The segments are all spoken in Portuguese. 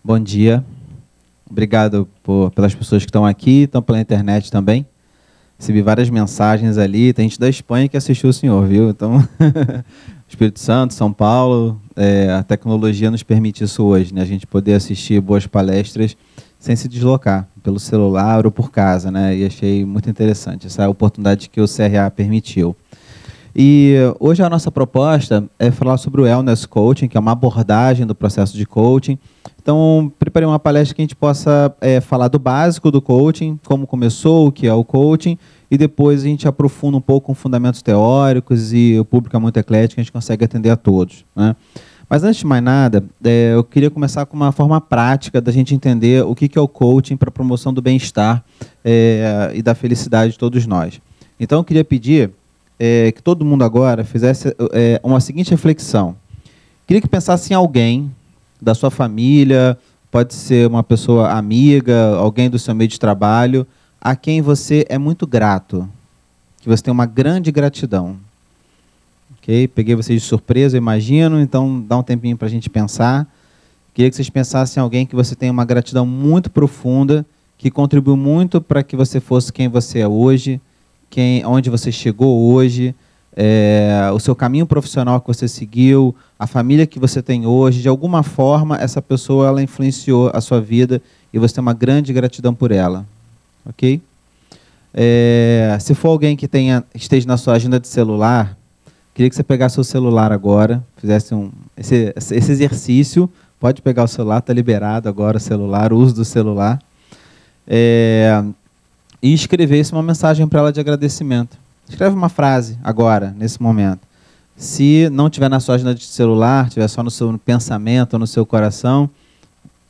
Bom dia. Obrigado pelas pessoas que estão aqui, estão pela internet também. Recebi várias mensagens ali. Tem gente da Espanha que assistiu o senhor, viu? Então, Espírito Santo, São Paulo, a tecnologia nos permite isso hoje, né? A gente poder assistir boas palestras sem se deslocar, pelo celular ou por casa, né? E achei muito interessante essa oportunidade que o CRA permitiu. E hoje a nossa proposta é falar sobre o Wellness Coaching, que é uma abordagem do processo de coaching. Então, preparei uma palestra que a gente possa falar do básico do coaching, como começou, o que é o coaching, e depois a gente aprofunda um pouco com fundamentos teóricos e o público é muito eclético, a gente consegue atender a todos, né? Mas antes de mais nada, eu queria começar com uma forma prática da gente entender o que é o coaching para a promoção do bem-estar e da felicidade de todos nós. Então, eu queria pedir que todo mundo agora fizesse uma seguinte reflexão. Queria que pensasse em alguém da sua família, pode ser uma pessoa amiga, alguém do seu meio de trabalho, a quem você é muito grato, que você tem uma grande gratidão. Ok? Peguei vocês de surpresa, eu imagino, então dá um tempinho para a gente pensar. Queria que vocês pensassem em alguém que você tem uma gratidão muito profunda, que contribuiu muito para que você fosse quem você é hoje, onde você chegou hoje, o seu caminho profissional que você seguiu, a família que você tem hoje, de alguma forma essa pessoa ela influenciou a sua vida e você tem uma grande gratidão por ela, ok? Se for alguém que esteja na sua agenda de celular, queria que você pegasse o celular agora, fizesse esse exercício, pode pegar o celular, está liberado agora o celular, o uso do celular, e escrevesse uma mensagem para ela de agradecimento. Escreve uma frase agora, nesse momento. Se não tiver na sua agenda de celular, tiver só no seu pensamento ou no seu coração,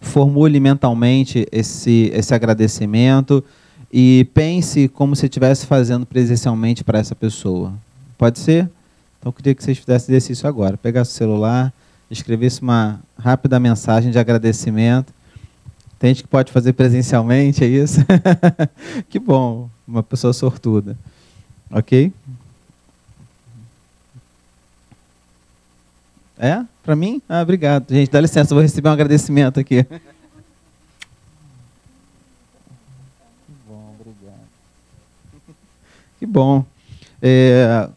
formule mentalmente esse agradecimento e pense como se estivesse fazendo presencialmente para essa pessoa. Pode ser? Então, eu queria que vocês fizessem exercício agora. Pegasse o celular, escrevesse uma rápida mensagem de agradecimento. Tem gente que pode fazer presencialmente, é isso? Que bom, uma pessoa sortuda. Ok? Para mim? Ah, obrigado. Gente, dá licença, eu vou receber um agradecimento aqui. Que bom, obrigado. Que bom.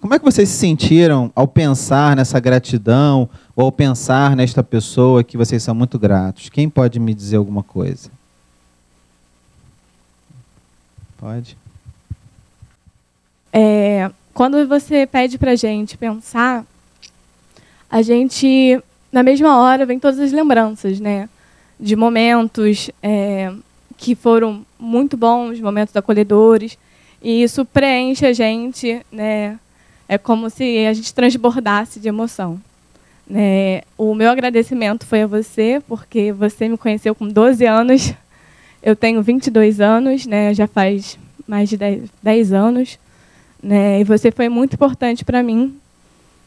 Como é que vocês se sentiram ao pensar nessa gratidão ou ao pensar nesta pessoa que vocês são muito gratos? Quem pode me dizer alguma coisa? Pode? Quando você pede para a gente pensar, a gente, na mesma hora, vem todas as lembranças, né? De momentos que foram muito bons, momentos acolhedores, e isso preenche a gente, né? É como se a gente transbordasse de emoção. Né? O meu agradecimento foi a você, porque você me conheceu com 12 anos, eu tenho 22 anos, né? Já faz mais de 10 anos. Né? E você foi muito importante para mim,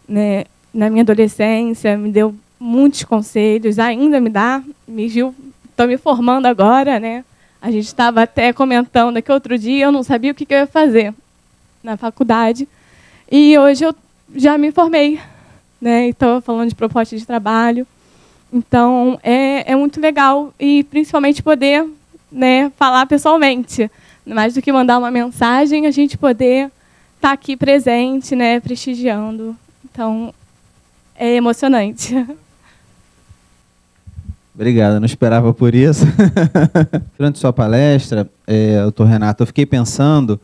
né? Na minha adolescência, me deu muitos conselhos, ainda me dá, estou me formando agora, né? A gente estava até comentando aqui outro dia, eu não sabia o que eu ia fazer na faculdade, e hoje eu já me formei, né? Estou falando de proposta de trabalho, então é muito legal, e principalmente poder, né, falar pessoalmente, mais do que mandar uma mensagem, a gente poder estar aqui presente, né, prestigiando. Então, é emocionante. Obrigado, não esperava por isso. Durante sua palestra, doutor Renato, eu fiquei pensando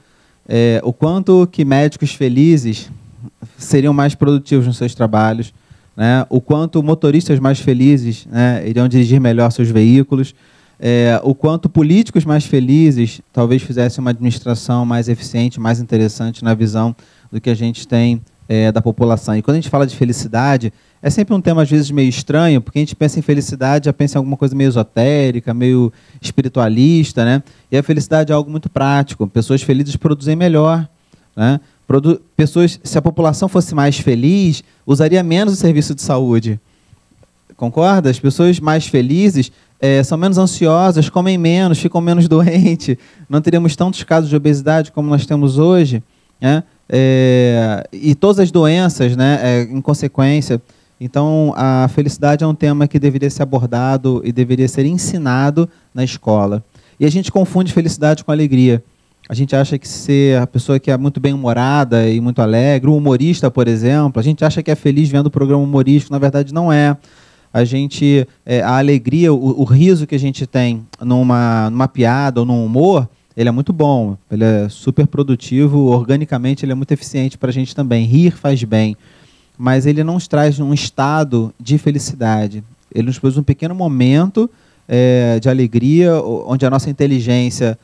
o quanto que médicos felizes seriam mais produtivos nos seus trabalhos, né? O quanto motoristas mais felizes, né, iriam dirigir melhor seus veículos, o quanto políticos mais felizes talvez fizessem uma administração mais eficiente, mais interessante na visão do que a gente tem da população. E quando a gente fala de felicidade, é sempre um tema às vezes meio estranho, porque a gente pensa em felicidade, já pensa em alguma coisa meio esotérica, meio espiritualista, né? E a felicidade é algo muito prático. Pessoas felizes produzem melhor, né? Se a população fosse mais feliz, usaria menos o serviço de saúde. Concorda? As pessoas mais felizes são menos ansiosas, comem menos, ficam menos doentes, não teríamos tantos casos de obesidade como nós temos hoje, né? E todas as doenças, né, em consequência. Então, a felicidade é um tema que deveria ser abordado e deveria ser ensinado na escola. E a gente confunde felicidade com alegria. A gente acha que ser a pessoa que é muito bem-humorada e muito alegre, um humorista, por exemplo, a gente acha que é feliz vendo o programa humorístico, na verdade não é. A alegria, o riso que a gente tem numa piada ou num humor, ele é muito bom, ele é super produtivo, organicamente ele é muito eficiente para a gente também. Rir faz bem, mas ele não nos traz um estado de felicidade. Ele nos produz um pequeno momento de alegria, onde a nossa inteligência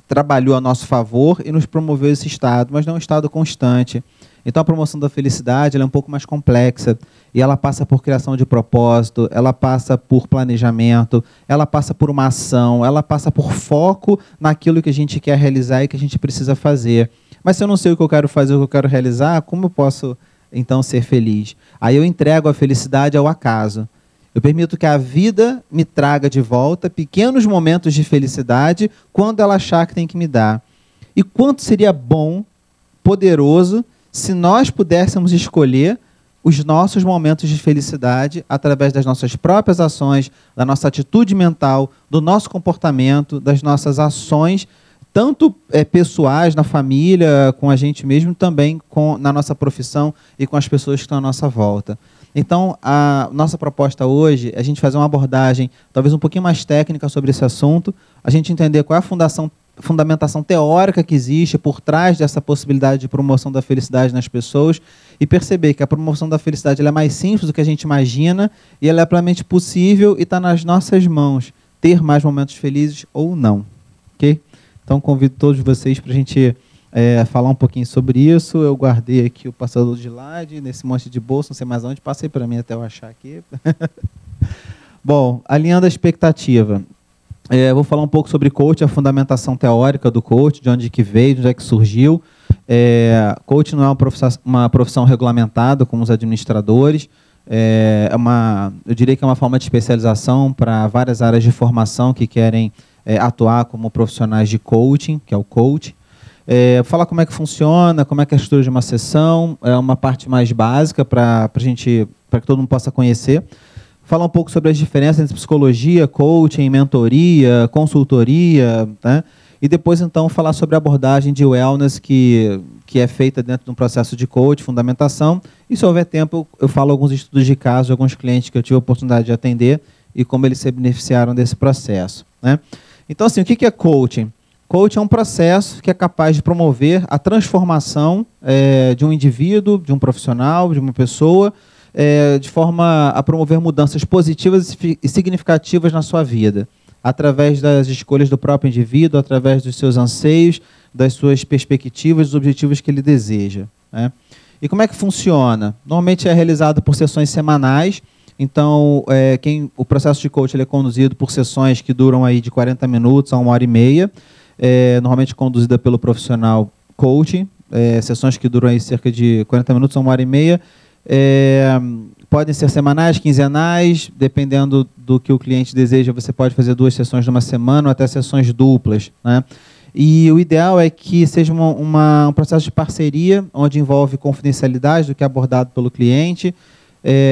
trabalhou a nosso favor e nos promoveu esse estado, mas não é um estado constante. Então a promoção da felicidade ela é um pouco mais complexa e ela passa por criação de propósito, ela passa por planejamento, ela passa por uma ação, ela passa por foco naquilo que a gente quer realizar e que a gente precisa fazer. Mas se eu não sei o que eu quero fazer, o que eu quero realizar, como eu posso então ser feliz? Aí eu entrego a felicidade ao acaso. Eu permito que a vida me traga de volta pequenos momentos de felicidade quando ela achar que tem que me dar. E quanto seria bom, poderoso, se nós pudéssemos escolher os nossos momentos de felicidade através das nossas próprias ações, da nossa atitude mental, do nosso comportamento, das nossas ações, tanto pessoais, na família, com a gente mesmo, também na nossa profissão e com as pessoas que estão à nossa volta. Então, a nossa proposta hoje é a gente fazer uma abordagem talvez um pouquinho mais técnica sobre esse assunto, a gente entender qual é a fundamentação teórica que existe por trás dessa possibilidade de promoção da felicidade nas pessoas e perceber que a promoção da felicidade ela é mais simples do que a gente imagina e ela é plenamente possível e está nas nossas mãos ter mais momentos felizes ou não. Ok? Então, convido todos vocês para a gente falar um pouquinho sobre isso. Eu guardei aqui o passador de slide, nesse monte de bolsa, não sei mais onde, passei para mim até eu achar aqui. Bom, alinhando a expectativa. Vou falar um pouco sobre coach, a fundamentação teórica do coach, de onde que veio, de onde é que surgiu. Coach não é uma profissão regulamentada como os administradores. Eu diria que é uma forma de especialização para várias áreas de formação que querem atuar como profissionais de coaching, que é o coach. Falar como é que funciona, como é que é a estrutura de uma sessão, é uma parte mais básica para que todo mundo possa conhecer. Falar um pouco sobre as diferenças entre psicologia, coaching, mentoria, consultoria, né? E depois, então, falar sobre a abordagem de wellness que é feita dentro de um processo de coach, fundamentação. E, se houver tempo, eu falo alguns estudos de caso de alguns clientes que eu tive a oportunidade de atender e como eles se beneficiaram desse processo, né? Então, assim, o que é coaching? Coaching é um processo que é capaz de promover a transformação de um indivíduo, de um profissional, de uma pessoa, de forma a promover mudanças positivas e significativas na sua vida, através das escolhas do próprio indivíduo, através dos seus anseios, das suas perspectivas, dos objetivos que ele deseja, né? E como é que funciona? Normalmente é realizado por sessões semanais. Então, o processo de coaching ele é conduzido por sessões que duram aí de 40 minutos a 1h30, normalmente conduzida pelo profissional coaching, sessões que duram aí cerca de 40 minutos a 1h30, podem ser semanais, quinzenais, dependendo do que o cliente deseja, você pode fazer 2 sessões numa semana ou até sessões duplas, né? E o ideal é que seja um processo de parceria, onde envolve confidencialidade do que é abordado pelo cliente.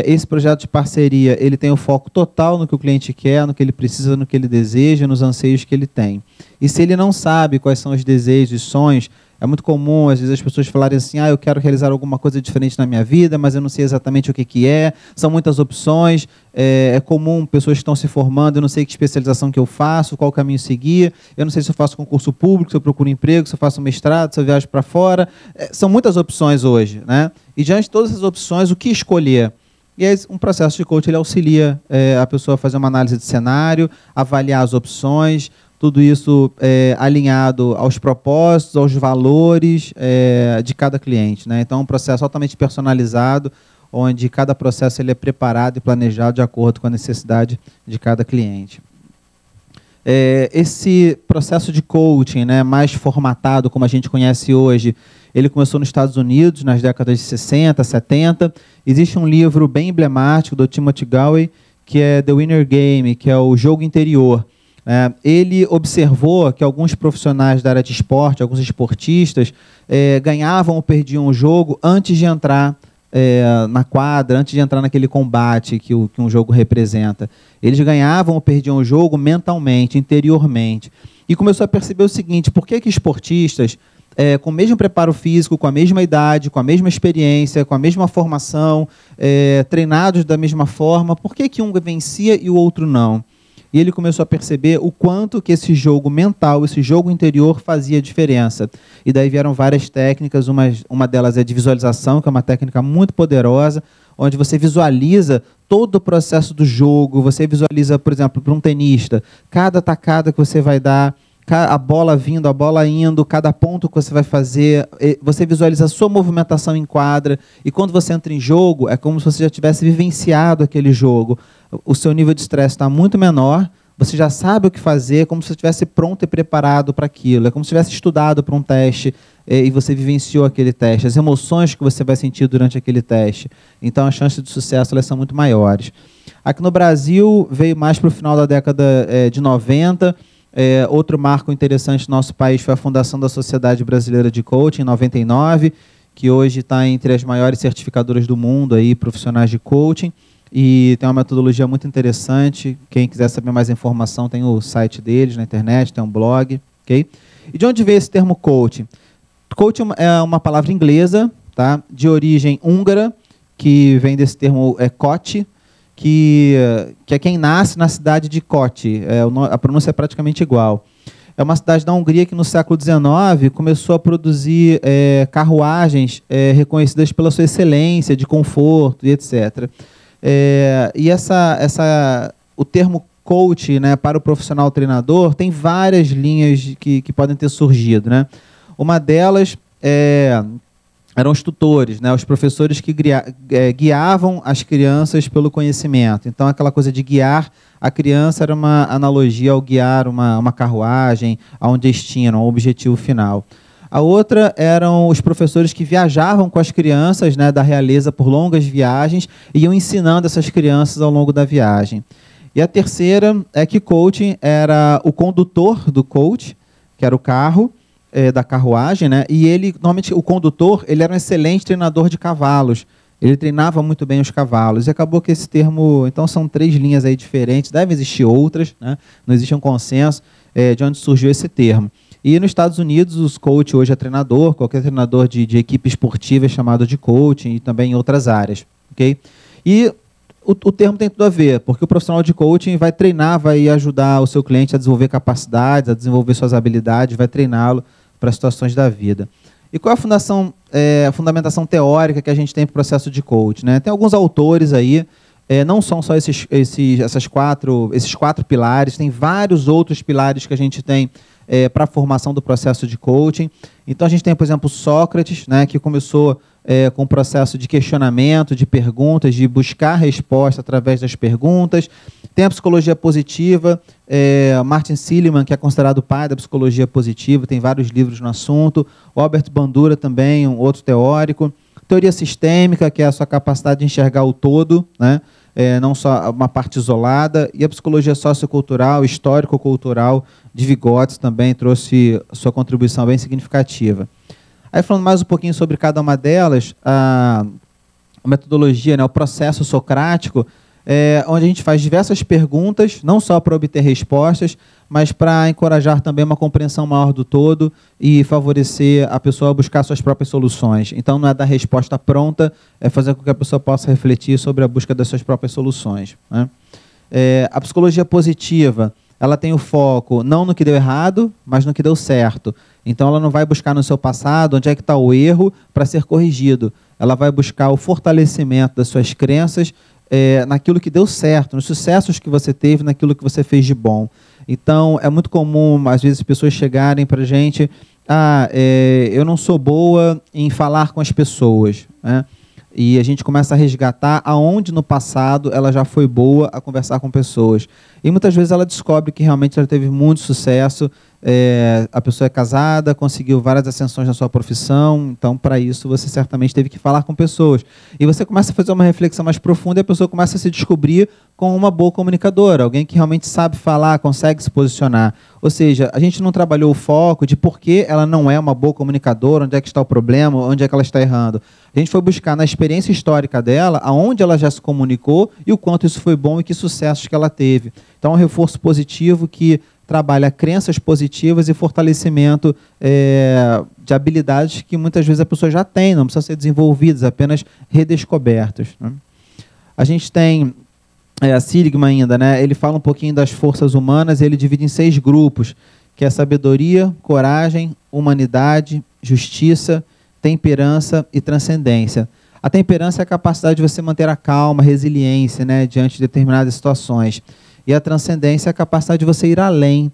Esse projeto de parceria ele tem o foco total no que o cliente quer, no que ele precisa, no que ele deseja, nos anseios que ele tem. E se ele não sabe quais são os desejos e sonhos, é muito comum, às vezes, as pessoas falarem assim, eu quero realizar alguma coisa diferente na minha vida, mas eu não sei exatamente o que é, são muitas opções, é comum pessoas que estão se formando, eu não sei que especialização que eu faço, qual caminho seguir, eu não sei se eu faço concurso público, se eu procuro emprego, se eu faço mestrado, se eu viajo para fora, são muitas opções hoje, né? E diante de todas essas opções, o que escolher? E aí, um processo de coaching ele auxilia a pessoa a fazer uma análise de cenário, avaliar as opções, tudo isso alinhado aos propósitos, aos valores de cada cliente, né? Então, é um processo altamente personalizado, onde cada processo ele é preparado e planejado de acordo com a necessidade de cada cliente. Esse processo de coaching, né, mais formatado, como a gente conhece hoje, ele começou nos Estados Unidos, nas décadas de 60, 70. Existe um livro bem emblemático do Timothy Goway, que é The Winner Game, que é o jogo interior. Ele observou que alguns profissionais da área de esporte, alguns esportistas, ganhavam ou perdiam o jogo antes de entrar na quadra, antes de entrar naquele combate que um jogo representa. Eles ganhavam ou perdiam o jogo mentalmente, interiormente. E começou a perceber o seguinte: por que esportistas, com o mesmo preparo físico, com a mesma idade, com a mesma experiência, com a mesma formação, treinados da mesma forma, por que um vencia e o outro não? E ele começou a perceber o quanto que esse jogo mental, esse jogo interior fazia diferença. E daí vieram várias técnicas, uma delas é de visualização, que é uma técnica muito poderosa, onde você visualiza todo o processo do jogo, você visualiza, por exemplo, para um tenista, cada tacada que você vai dar, a bola vindo, a bola indo, cada ponto que você vai fazer, você visualiza a sua movimentação em quadra, e quando você entra em jogo, é como se você já tivesse vivenciado aquele jogo. O seu nível de estresse está muito menor, você já sabe o que fazer, como se você estivesse pronto e preparado para aquilo. É como se tivesse estudado para um teste e você vivenciou aquele teste, as emoções que você vai sentir durante aquele teste. Então, as chances de sucesso elas são muito maiores. Aqui no Brasil, veio mais para o final da década de 90. Outro marco interessante no nosso país foi a fundação da Sociedade Brasileira de Coaching, em 99, que hoje está entre as maiores certificadoras do mundo, aí, profissionais de coaching. E tem uma metodologia muito interessante. Quem quiser saber mais informação, tem o site deles na internet, tem um blog. Okay? E de onde veio esse termo coaching? Coaching é uma palavra inglesa, tá? De origem húngara, que vem desse termo koch, que é quem nasce na cidade de Kochi. A pronúncia é praticamente igual. É uma cidade da Hungria que no século XIX começou a produzir carruagens reconhecidas pela sua excelência, de conforto e etc. E o termo coach, né, para o profissional treinador, tem várias linhas que podem ter surgido, né? Uma delas eram os tutores, né, os professores que guiavam as crianças pelo conhecimento. Então, aquela coisa de guiar a criança era uma analogia ao guiar uma carruagem, a um destino, a um objetivo final. A outra eram os professores que viajavam com as crianças, né, da realeza por longas viagens e iam ensinando essas crianças ao longo da viagem. E a terceira é que coaching era o condutor do coach, que era o carro, da carruagem, né, e ele, normalmente, o condutor, ele era um excelente treinador de cavalos. Ele treinava muito bem os cavalos. E acabou que esse termo... Então, são 3 linhas aí diferentes. Devem existir outras, né? Não existe um consenso de onde surgiu esse termo. E nos Estados Unidos, os coach hoje é treinador, qualquer treinador de equipe esportiva é chamado de coaching e também em outras áreas. Okay? E o termo tem tudo a ver, porque o profissional de coaching vai treinar, vai ajudar o seu cliente a desenvolver capacidades, a desenvolver suas habilidades, vai treiná-lo para situações da vida. E qual é a fundamentação teórica que a gente tem para o processo de coaching, né? Tem alguns autores aí, não são só esses 4 pilares, tem vários outros pilares que a gente tem para a formação do processo de coaching. Então, a gente tem, por exemplo, Sócrates, né, que começou com o processo de questionamento, de perguntas, de buscar resposta através das perguntas. Tem a psicologia positiva, Martin Seligman, que é considerado o pai da psicologia positiva, tem vários livros no assunto. O Albert Bandura também, um outro teórico. Teoria sistêmica, que é a sua capacidade de enxergar o todo, né? Não só uma parte isolada. E a psicologia sociocultural, histórico-cultural, de Vygotsky também trouxe sua contribuição bem significativa. Aí, falando mais um pouquinho sobre cada uma delas, a metodologia, né, o processo socrático, onde a gente faz diversas perguntas, não só para obter respostas, mas para encorajar também uma compreensão maior do todo e favorecer a pessoa a buscar suas próprias soluções. Então, não é dar resposta pronta, é fazer com que a pessoa possa refletir sobre a busca das suas próprias soluções, né? A psicologia positiva, ela tem o foco não no que deu errado, mas no que deu certo. Então, ela não vai buscar no seu passado onde é que está o erro para ser corrigido. Ela vai buscar o fortalecimento das suas crenças naquilo que deu certo, nos sucessos que você teve, naquilo que você fez de bom. Então, é muito comum, às vezes, as pessoas chegarem para a gente, eu não sou boa em falar com as pessoas, né? E a gente começa a resgatar aonde no passado ela já foi boa a conversar com pessoas. E muitas vezes ela descobre que realmente ela teve muito sucesso, a pessoa é casada, conseguiu várias ascensões na sua profissão, então para isso você certamente teve que falar com pessoas. E você começa a fazer uma reflexão mais profunda e a pessoa começa a se descobrir como uma boa comunicadora, alguém que realmente sabe falar, consegue se posicionar. Ou seja, a gente não trabalhou o foco de por que ela não é uma boa comunicadora, onde é que está o problema, onde é que ela está errando. A A gente foi buscar na experiência histórica dela, aonde ela já se comunicou e o quanto isso foi bom e que sucessos que ela teve. Então, é um reforço positivo que trabalha crenças positivas e fortalecimento de habilidades que muitas vezes a pessoa já tem, não precisam ser desenvolvidas, apenas redescobertas, né? A gente tem a Seligman ainda, né? Ele fala um pouquinho das forças humanas e ele divide em 6 grupos, que é sabedoria, coragem, humanidade, justiça, temperança e transcendência. A temperança é a capacidade de você manter a calma, a resiliência, né, diante de determinadas situações. E a transcendência é a capacidade de você ir além.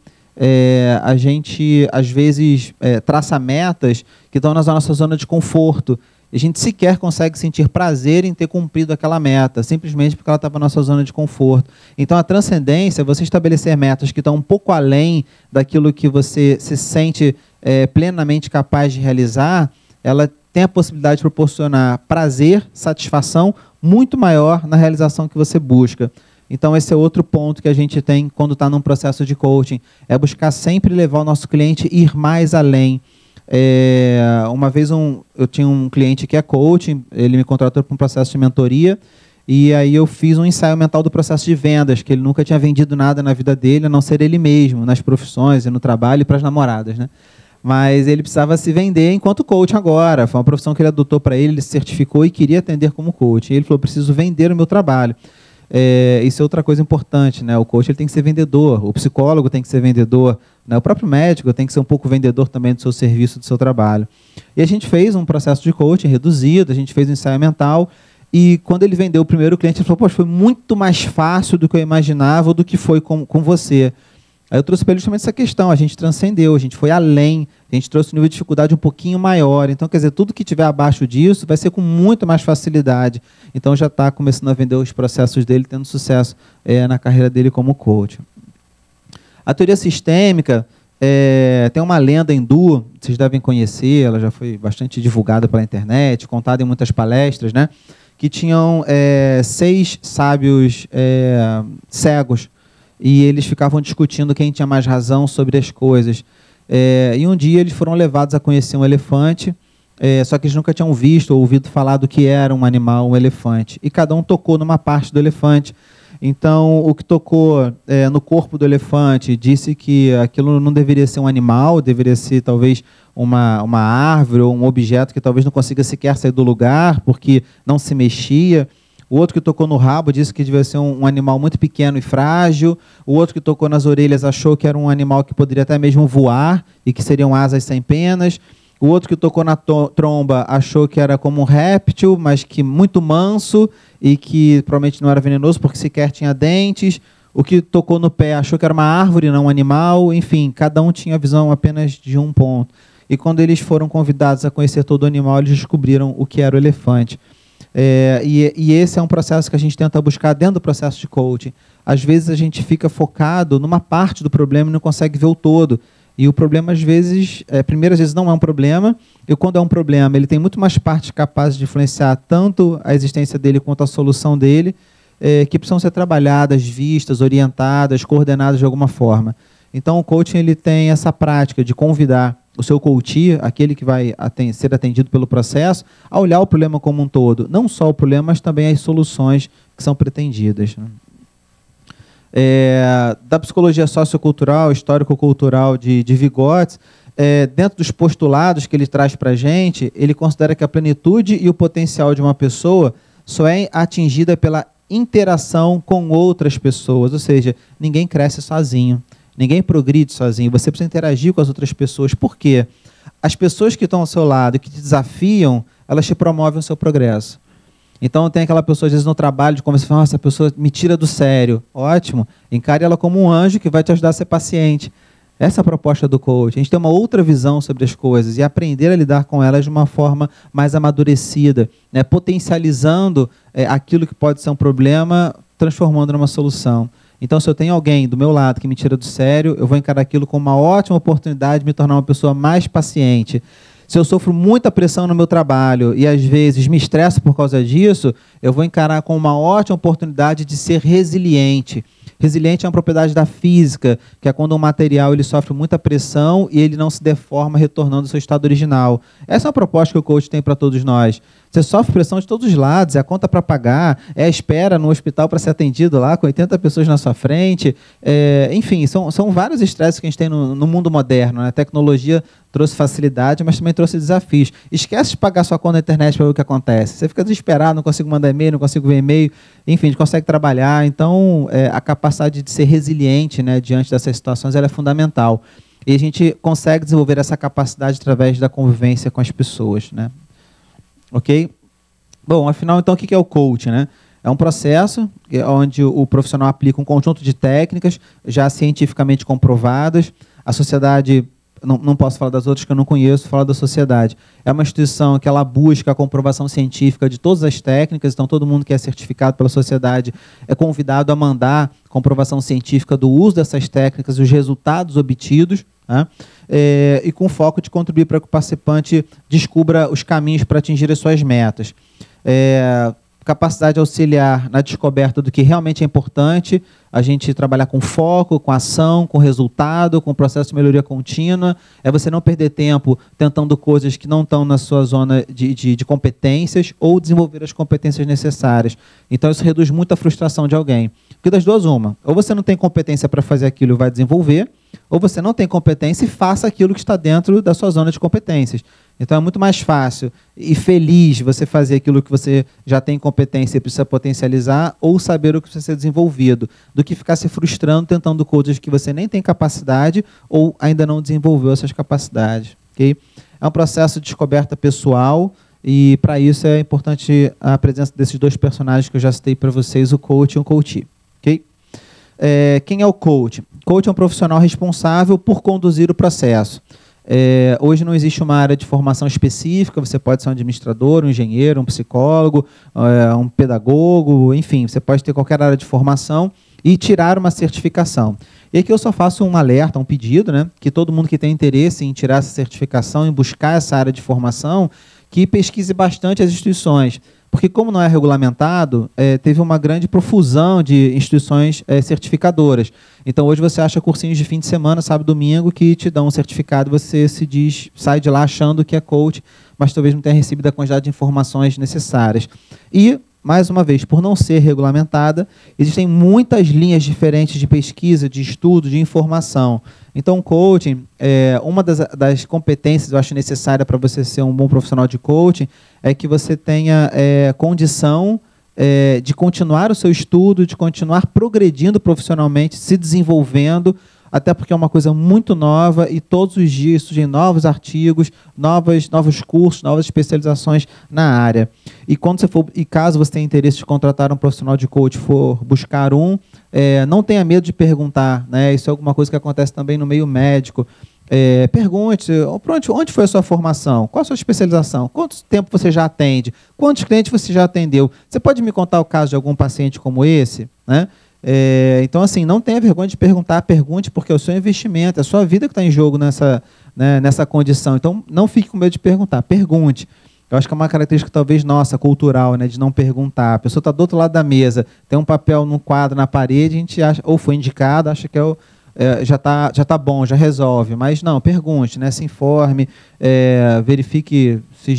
A gente, às vezes, traça metas que estão na nossa zona de conforto. E a gente sequer consegue sentir prazer em ter cumprido aquela meta, simplesmente porque ela estava na nossa zona de conforto. Então, a transcendência é você estabelecer metas que estão um pouco além daquilo que você se sente plenamente capaz de realizar. Ela tem a possibilidade de proporcionar prazer, satisfação muito maior na realização que você busca. Então, esse é outro ponto que a gente tem quando está num processo de coaching, é buscar sempre levar o nosso cliente a ir mais além. Uma vez eu tinha um cliente que é coaching, ele me contratou para um processo de mentoria, e aí eu fiz um ensaio mental do processo de vendas, que ele nunca tinha vendido nada na vida dele, a não ser ele mesmo, nas profissões e no trabalho e para as namoradas, né? Mas ele precisava se vender enquanto coach agora. Foi uma profissão que ele adotou para ele, ele se certificou e queria atender como coach. E ele falou, preciso vender o meu trabalho. Isso é outra coisa importante, né? O coach ele tem que ser vendedor, o psicólogo tem que ser vendedor, né? O próprio médico tem que ser um pouco vendedor também do seu serviço, do seu trabalho. E a gente fez um processo de coaching reduzido, a gente fez um ensaio mental, e quando ele vendeu o primeiro cliente, ele falou, poxa, foi muito mais fácil do que eu imaginava, do que foi com você. Aí eu trouxe para ele justamente essa questão, a gente transcendeu, a gente foi além, a gente trouxe um nível de dificuldade um pouquinho maior. Então, quer dizer, tudo que tiver abaixo disso vai ser com muito mais facilidade. Então, já está começando a vender os processos dele, tendo sucesso na carreira dele como coach. A teoria sistêmica tem uma lenda hindu, vocês devem conhecer, ela já foi bastante divulgada pela internet, contada em muitas palestras, né? Que tinham 6 sábios cegos, e eles ficavam discutindo quem tinha mais razão sobre as coisas. E um dia eles foram levados a conhecer um elefante, só que eles nunca tinham visto ou ouvido falar do que era um animal, um elefante. E cada um tocou numa parte do elefante. Então, o que tocou no corpo do elefante disse que aquilo não deveria ser um animal, deveria ser talvez uma árvore ou um objeto que talvez não consiga sequer sair do lugar, porque não se mexia. O outro que tocou no rabo disse que devia ser um animal muito pequeno e frágil. O outro que tocou nas orelhas achou que era um animal que poderia até mesmo voar e que seriam asas sem penas. O outro que tocou na tromba achou que era como um réptil, mas que muito manso e que provavelmente não era venenoso porque sequer tinha dentes. O que tocou no pé achou que era uma árvore, não um animal. Enfim, cada um tinha a visão apenas de um ponto. E quando eles foram convidados a conhecer todo o animal, eles descobriram o que era o elefante. E esse é um processo que a gente tenta buscar dentro do processo de coaching. Às vezes a gente fica focado numa parte do problema e não consegue ver o todo. E o problema, às vezes, primeiro, às vezes não é um problema, e quando é um problema, ele tem muito mais partes capazes de influenciar tanto a existência dele quanto a solução dele, que precisam ser trabalhadas, vistas, orientadas, coordenadas de alguma forma. Então, o coaching ele tem essa prática de convidar o seu coachee, aquele que vai ser atendido pelo processo, a olhar o problema como um todo. Não só o problema, mas também as soluções que são pretendidas, né? Da psicologia sociocultural, histórico-cultural de Vygotsky, dentro dos postulados que ele traz para a gente, ele considera que a plenitude e o potencial de uma pessoa só é atingida pela interação com outras pessoas, ou seja, ninguém cresce sozinho. Ninguém progride sozinho, você precisa interagir com as outras pessoas. Por quê? As pessoas que estão ao seu lado, que te desafiam, elas te promovem o seu progresso. Então, tem aquela pessoa, às vezes, no trabalho, de conversar, nossa, essa pessoa me tira do sério. Ótimo, encare ela como um anjo que vai te ajudar a ser paciente. Essa é a proposta do coach. A gente tem uma outra visão sobre as coisas e aprender a lidar com elas de uma forma mais amadurecida, né? Potencializando aquilo que pode ser um problema, transformando numa solução. Então, se eu tenho alguém do meu lado que me tira do sério, eu vou encarar aquilo como uma ótima oportunidade de me tornar uma pessoa mais paciente. Se eu sofro muita pressão no meu trabalho e, às vezes, me estresso por causa disso, eu vou encarar como uma ótima oportunidade de ser resiliente. Resiliente é uma propriedade da física, que é quando um material ele sofre muita pressão e ele não se deforma retornando ao seu estado original. Essa é uma proposta que o coach tem para todos nós. Você sofre pressão de todos os lados, é a conta para pagar, é a espera no hospital para ser atendido lá, com 80 pessoas na sua frente. Enfim, são vários estresses que a gente tem no mundo moderno, né? A tecnologia trouxe facilidade, mas também trouxe desafios. Esquece de pagar sua conta na internet para ver o que acontece. Você fica desesperado, não consigo mandar e-mail, não consigo ver e-mail. Enfim, a gente consegue trabalhar. Então, a capacidade de ser resiliente, né, diante dessas situações, ela é fundamental. E a gente consegue desenvolver essa capacidade através da convivência com as pessoas, né? Ok? Bom, afinal, então, o que é o coaching, né? É um processo onde o profissional aplica um conjunto de técnicas já cientificamente comprovadas. A sociedade, não posso falar das outras que eu não conheço, falar da sociedade. É uma instituição que ela busca a comprovação científica de todas as técnicas, então todo mundo que é certificado pela sociedade é convidado a mandar comprovação científica do uso dessas técnicas e os resultados obtidos, né? E com foco de contribuir para que o participante descubra os caminhos para atingir as suas metas. Capacidade de auxiliar na descoberta do que realmente é importante, a gente trabalhar com foco, com ação, com resultado, com processo de melhoria contínua, você não perder tempo tentando coisas que não estão na sua zona de competências ou desenvolver as competências necessárias. Então isso reduz muito a frustração de alguém. Porque das duas uma, ou você não tem competência para fazer aquilo e vai desenvolver, ou você não tem competência e faça aquilo que está dentro da sua zona de competências. Então é muito mais fácil e feliz você fazer aquilo que você já tem competência e precisa potencializar ou saber o que precisa ser desenvolvido, do que ficar se frustrando tentando coisas que você nem tem capacidade ou ainda não desenvolveu essas capacidades. Okay? É um processo de descoberta pessoal e para isso é importante a presença desses dois personagens que eu já citei para vocês, o coach e o coachee. Okay? Quem é o coach? Coach é um profissional responsável por conduzir o processo. Hoje não existe uma área de formação específica, você pode ser um administrador, um engenheiro, um psicólogo, um pedagogo, enfim, você pode ter qualquer área de formação e tirar uma certificação. E aqui eu só faço um alerta, um pedido, né, que todo mundo que tem interesse em tirar essa certificação, em buscar essa área de formação, que pesquise bastante as instituições. Porque como não é regulamentado, teve uma grande profusão de instituições certificadoras. Então hoje você acha cursinhos de fim de semana, sábado e domingo, que te dão um certificado, você sai de lá achando que é coach, mas talvez não tenha recebido a quantidade de informações necessárias. E, mais uma vez, por não ser regulamentada, existem muitas linhas diferentes de pesquisa, de estudo, de informação. Então, o coaching, uma das competências que eu acho necessária para você ser um bom profissional de coaching é que você tenha condição de continuar o seu estudo, de continuar progredindo profissionalmente, se desenvolvendo, até porque é uma coisa muito nova e todos os dias surgem novos artigos, novos cursos, novas especializações na área. E caso você tenha interesse de contratar um profissional de coach, for buscar não tenha medo de perguntar, né? Isso é alguma coisa que acontece também no meio médico. Pergunte, onde foi a sua formação? Qual a sua especialização? Quanto tempo você já atende? Quantos clientes você já atendeu? Você pode me contar o caso de algum paciente como esse, né? Então, assim, não tenha vergonha de perguntar, pergunte, porque é o seu investimento, é a sua vida que está em jogo nessa condição. Então, não fique com medo de perguntar, pergunte. Eu acho que é uma característica talvez nossa, cultural, né, de não perguntar. A pessoa está do outro lado da mesa, tem um papel num quadro na parede, a gente acha, ou foi indicado, acha que já tá bom, já resolve. Mas não, pergunte, né, se informe, verifique se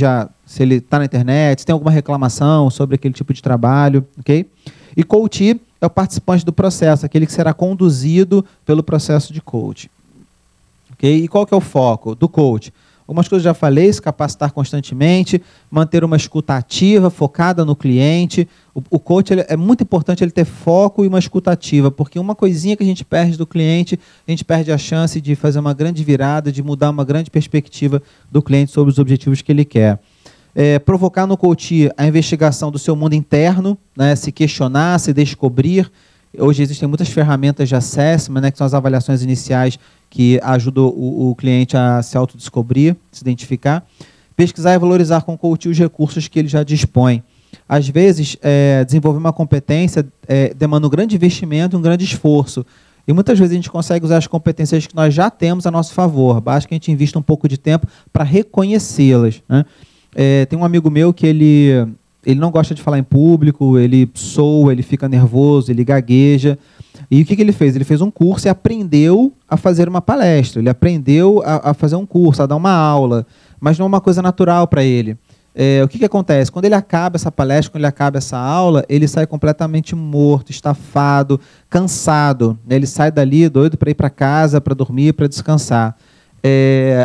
ele está na internet, se tem alguma reclamação sobre aquele tipo de trabalho, ok? E coachee é o participante do processo, aquele que será conduzido pelo processo de coaching. Okay? E qual que é o foco do coach? Algumas coisas eu já falei, se capacitar constantemente, manter uma escuta ativa, focada no cliente. O coach é muito importante ele ter foco e uma escuta ativa, porque uma coisinha que a gente perde do cliente, a gente perde a chance de fazer uma grande virada, de mudar uma grande perspectiva do cliente sobre os objetivos que ele quer. Provocar no coach a investigação do seu mundo interno, né, se questionar, se descobrir. Hoje existem muitas ferramentas de assessment, né, que são as avaliações iniciais que ajudam o cliente a se autodescobrir, se identificar. Pesquisar e valorizar com o coach os recursos que ele já dispõe. Às vezes, desenvolver uma competência demanda um grande investimento e um grande esforço. E muitas vezes a gente consegue usar as competências que nós já temos a nosso favor. Basta que a gente invista um pouco de tempo para reconhecê-las, né? Tem um amigo meu que ele não gosta de falar em público, ele soa, ele fica nervoso, ele gagueja. E o que ele fez? Ele fez um curso e aprendeu a fazer uma palestra, ele aprendeu a fazer um curso, a dar uma aula, mas não é uma coisa natural para ele. o que acontece? Quando ele acaba essa palestra, quando ele acaba essa aula, ele sai completamente morto, estafado, cansado, né? Ele sai dali doido para ir para casa, para dormir, para descansar.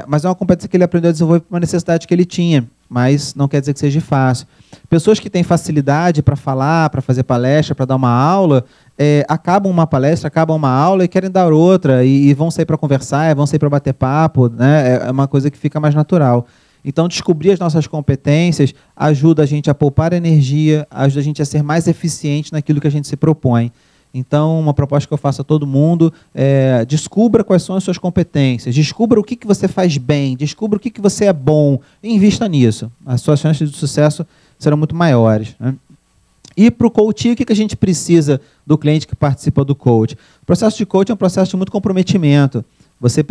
Mas é uma competência que ele aprendeu a desenvolver por uma necessidade que ele tinha, mas não quer dizer que seja fácil. Pessoas que têm facilidade para falar, para fazer palestra, para dar uma aula, acabam uma palestra, acabam uma aula e querem dar outra, e vão sair para conversar, vão sair para bater papo, né? É uma coisa que fica mais natural. Então, descobrir as nossas competências ajuda a gente a poupar energia, ajuda a gente a ser mais eficiente naquilo que a gente se propõe. Então, uma proposta que eu faço a todo mundo é: descubra quais são as suas competências, descubra o que você faz bem, descubra o que você é bom, e invista nisso. As suas chances de sucesso serão muito maiores, né? E para o coaching, o que a gente precisa do cliente que participa do coach? O processo de coaching é um processo de muito comprometimento. Você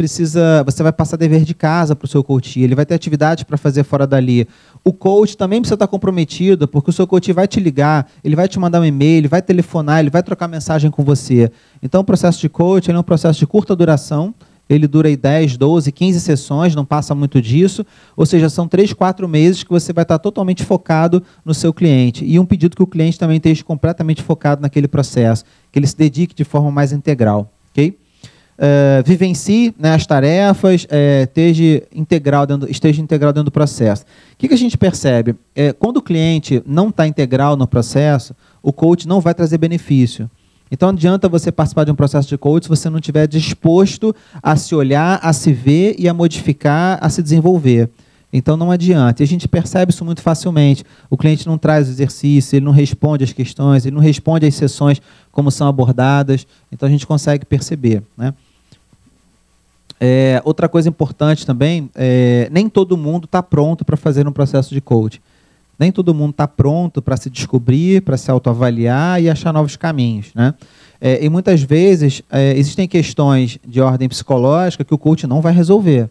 vai passar dever de casa para o seu coach, ele vai ter atividades para fazer fora dali. O coach também precisa estar comprometido, porque o seu coach vai te ligar, ele vai te mandar um e-mail, ele vai telefonar, ele vai trocar mensagem com você. Então, o processo de coaching é um processo de curta duração, ele dura aí 10, 12, 15 sessões, não passa muito disso, ou seja, são 3, 4 meses que você vai estar totalmente focado no seu cliente. E um pedido que o cliente também esteja completamente focado naquele processo, que ele se dedique de forma mais integral, ok? Vivencie, né, as tarefas, esteja integral dentro do processo. O que a gente percebe? Quando o cliente não está integral no processo, o coach não vai trazer benefício. Então, não adianta você participar de um processo de coach se você não estiver disposto a se olhar, a se ver e a modificar, a se desenvolver. Então, não adianta. E a gente percebe isso muito facilmente. O cliente não traz o exercício, ele não responde às questões, ele não responde às sessões como são abordadas. Então, a gente consegue perceber, né? Outra coisa importante também, nem todo mundo está pronto para fazer um processo de coaching. Nem todo mundo está pronto para se descobrir, para se autoavaliar e achar novos caminhos, né? E muitas vezes existem questões de ordem psicológica que o coach não vai resolver.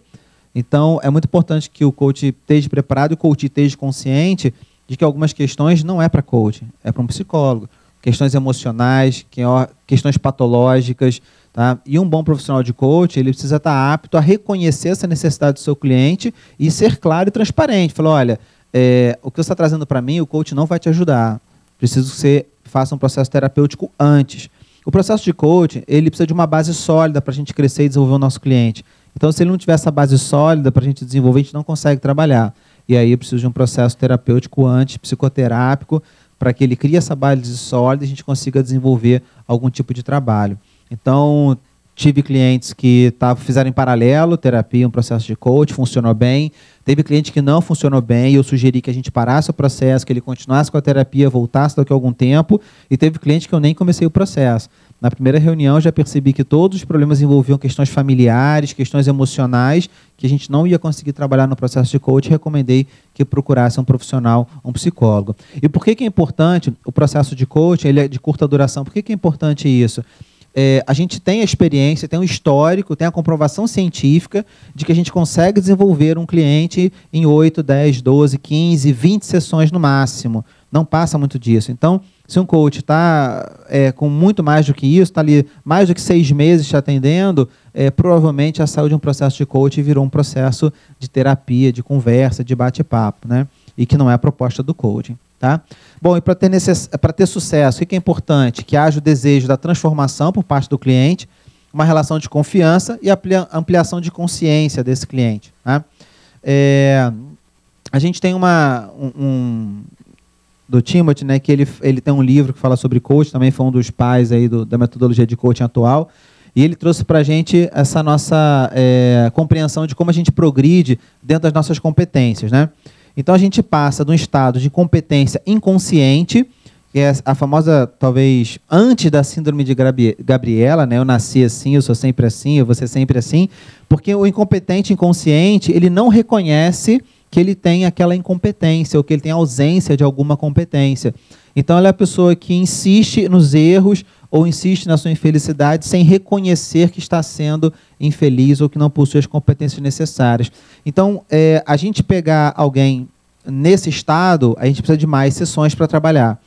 Então, é muito importante que o coach esteja preparado e o coach esteja consciente de que algumas questões não é para coach, é para um psicólogo. Questões emocionais, questões patológicas, tá? E um bom profissional de coach, ele precisa estar apto a reconhecer essa necessidade do seu cliente e ser claro e transparente. Falar: olha, o que você está trazendo para mim, o coach não vai te ajudar. Preciso que você faça um processo terapêutico antes. O processo de coaching, ele precisa de uma base sólida para a gente crescer e desenvolver o nosso cliente. Então, se ele não tiver essa base sólida para a gente desenvolver, a gente não consegue trabalhar. E aí, eu preciso de um processo terapêutico antes, psicoterápico, para que ele crie essa base sólida e a gente consiga desenvolver algum tipo de trabalho. Então, tive clientes que fizeram em paralelo terapia e um processo de coach, funcionou bem. Teve cliente que não funcionou bem e eu sugeri que a gente parasse o processo, que ele continuasse com a terapia, voltasse daqui a algum tempo. E teve cliente que eu nem comecei o processo. Na primeira reunião, já percebi que todos os problemas envolviam questões familiares, questões emocionais, que a gente não ia conseguir trabalhar no processo de coach. Recomendei que procurasse um profissional, um psicólogo. E por que é importante o processo de coaching? Ele é de curta duração. Por que é importante isso? A gente tem a experiência, tem o histórico, tem a comprovação científica de que a gente consegue desenvolver um cliente em 8, 10, 12, 15, 20 sessões no máximo. Não passa muito disso. Então, se um coach está com muito mais do que isso, está ali mais do que 6 meses te atendendo, provavelmente já saiu de um processo de coach e virou um processo de terapia, de conversa, de bate-papo, né? E que não é a proposta do coaching. Tá? Bom, e para ter sucesso, o que é importante? Que haja o desejo da transformação por parte do cliente, uma relação de confiança e ampliação de consciência desse cliente. Tá? A gente tem do Timothy, né, que ele tem um livro que fala sobre coaching, também foi um dos pais aí da metodologia de coaching atual, e ele trouxe para a gente essa nossa compreensão de como a gente progride dentro das nossas competências, né? Então, a gente passa de um estado de competência inconsciente, que é a famosa, talvez, antes da síndrome de Gabriela, né? Eu nasci assim, eu sou sempre assim, eu vou ser sempre assim, porque o incompetente inconsciente, ele não reconhece que ele tem aquela incompetência, ou que ele tem ausência de alguma competência. Então, ela é a pessoa que insiste nos erros, ou insiste na sua infelicidade sem reconhecer que está sendo infeliz ou que não possui as competências necessárias. Então, a gente pegar alguém nesse estado, a gente precisa de mais sessões para trabalhar.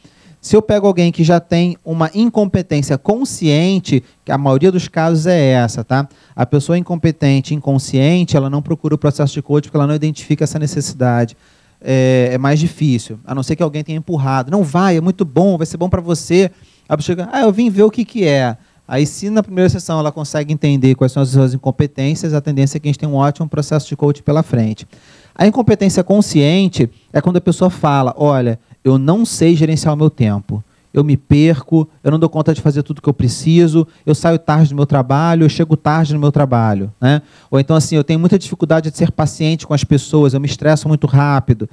Se eu pego alguém que já tem uma incompetência consciente, que a maioria dos casos é essa, tá? A pessoa incompetente, inconsciente, ela não procura o processo de coaching porque ela não identifica essa necessidade. é mais difícil, a não ser que alguém tenha empurrado. Não vai, é muito bom, vai ser bom para você. A pessoa chega, eu vim ver o que é. Aí, se na primeira sessão ela consegue entender quais são as suas incompetências, a tendência é que a gente tenha um ótimo processo de coaching pela frente. A incompetência consciente é quando a pessoa fala, olha, eu não sei gerenciar o meu tempo. Eu me perco, eu não dou conta de fazer tudo o que eu preciso, eu saio tarde do meu trabalho, eu chego tarde no meu trabalho, né? Ou então, assim, eu tenho muita dificuldade de ser paciente com as pessoas, eu me estresso muito rápido.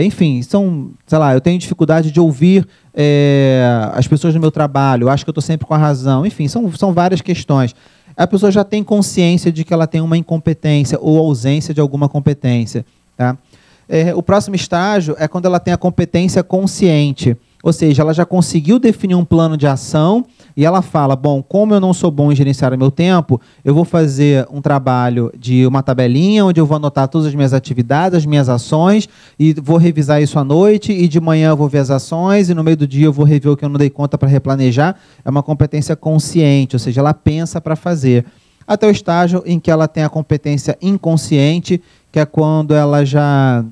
Enfim, sei lá, eu tenho dificuldade de ouvir as pessoas no meu trabalho, eu acho que eu estou sempre com a razão. Enfim, são várias questões. A pessoa já tem consciência de que ela tem uma incompetência ou ausência de alguma competência, tá? O próximo estágio é quando ela tem a competência consciente. Ou seja, ela já conseguiu definir um plano de ação e ela fala, bom, como eu não sou bom em gerenciar o meu tempo, eu vou fazer um trabalho de uma tabelinha onde eu vou anotar todas as minhas atividades, as minhas ações, e vou revisar isso à noite, e de manhã eu vou ver as ações, e no meio do dia eu vou rever o que eu não dei conta para replanejar. É uma competência consciente, ou seja, ela pensa para fazer. Até o estágio em que ela tem a competência inconsciente, que é quando ela já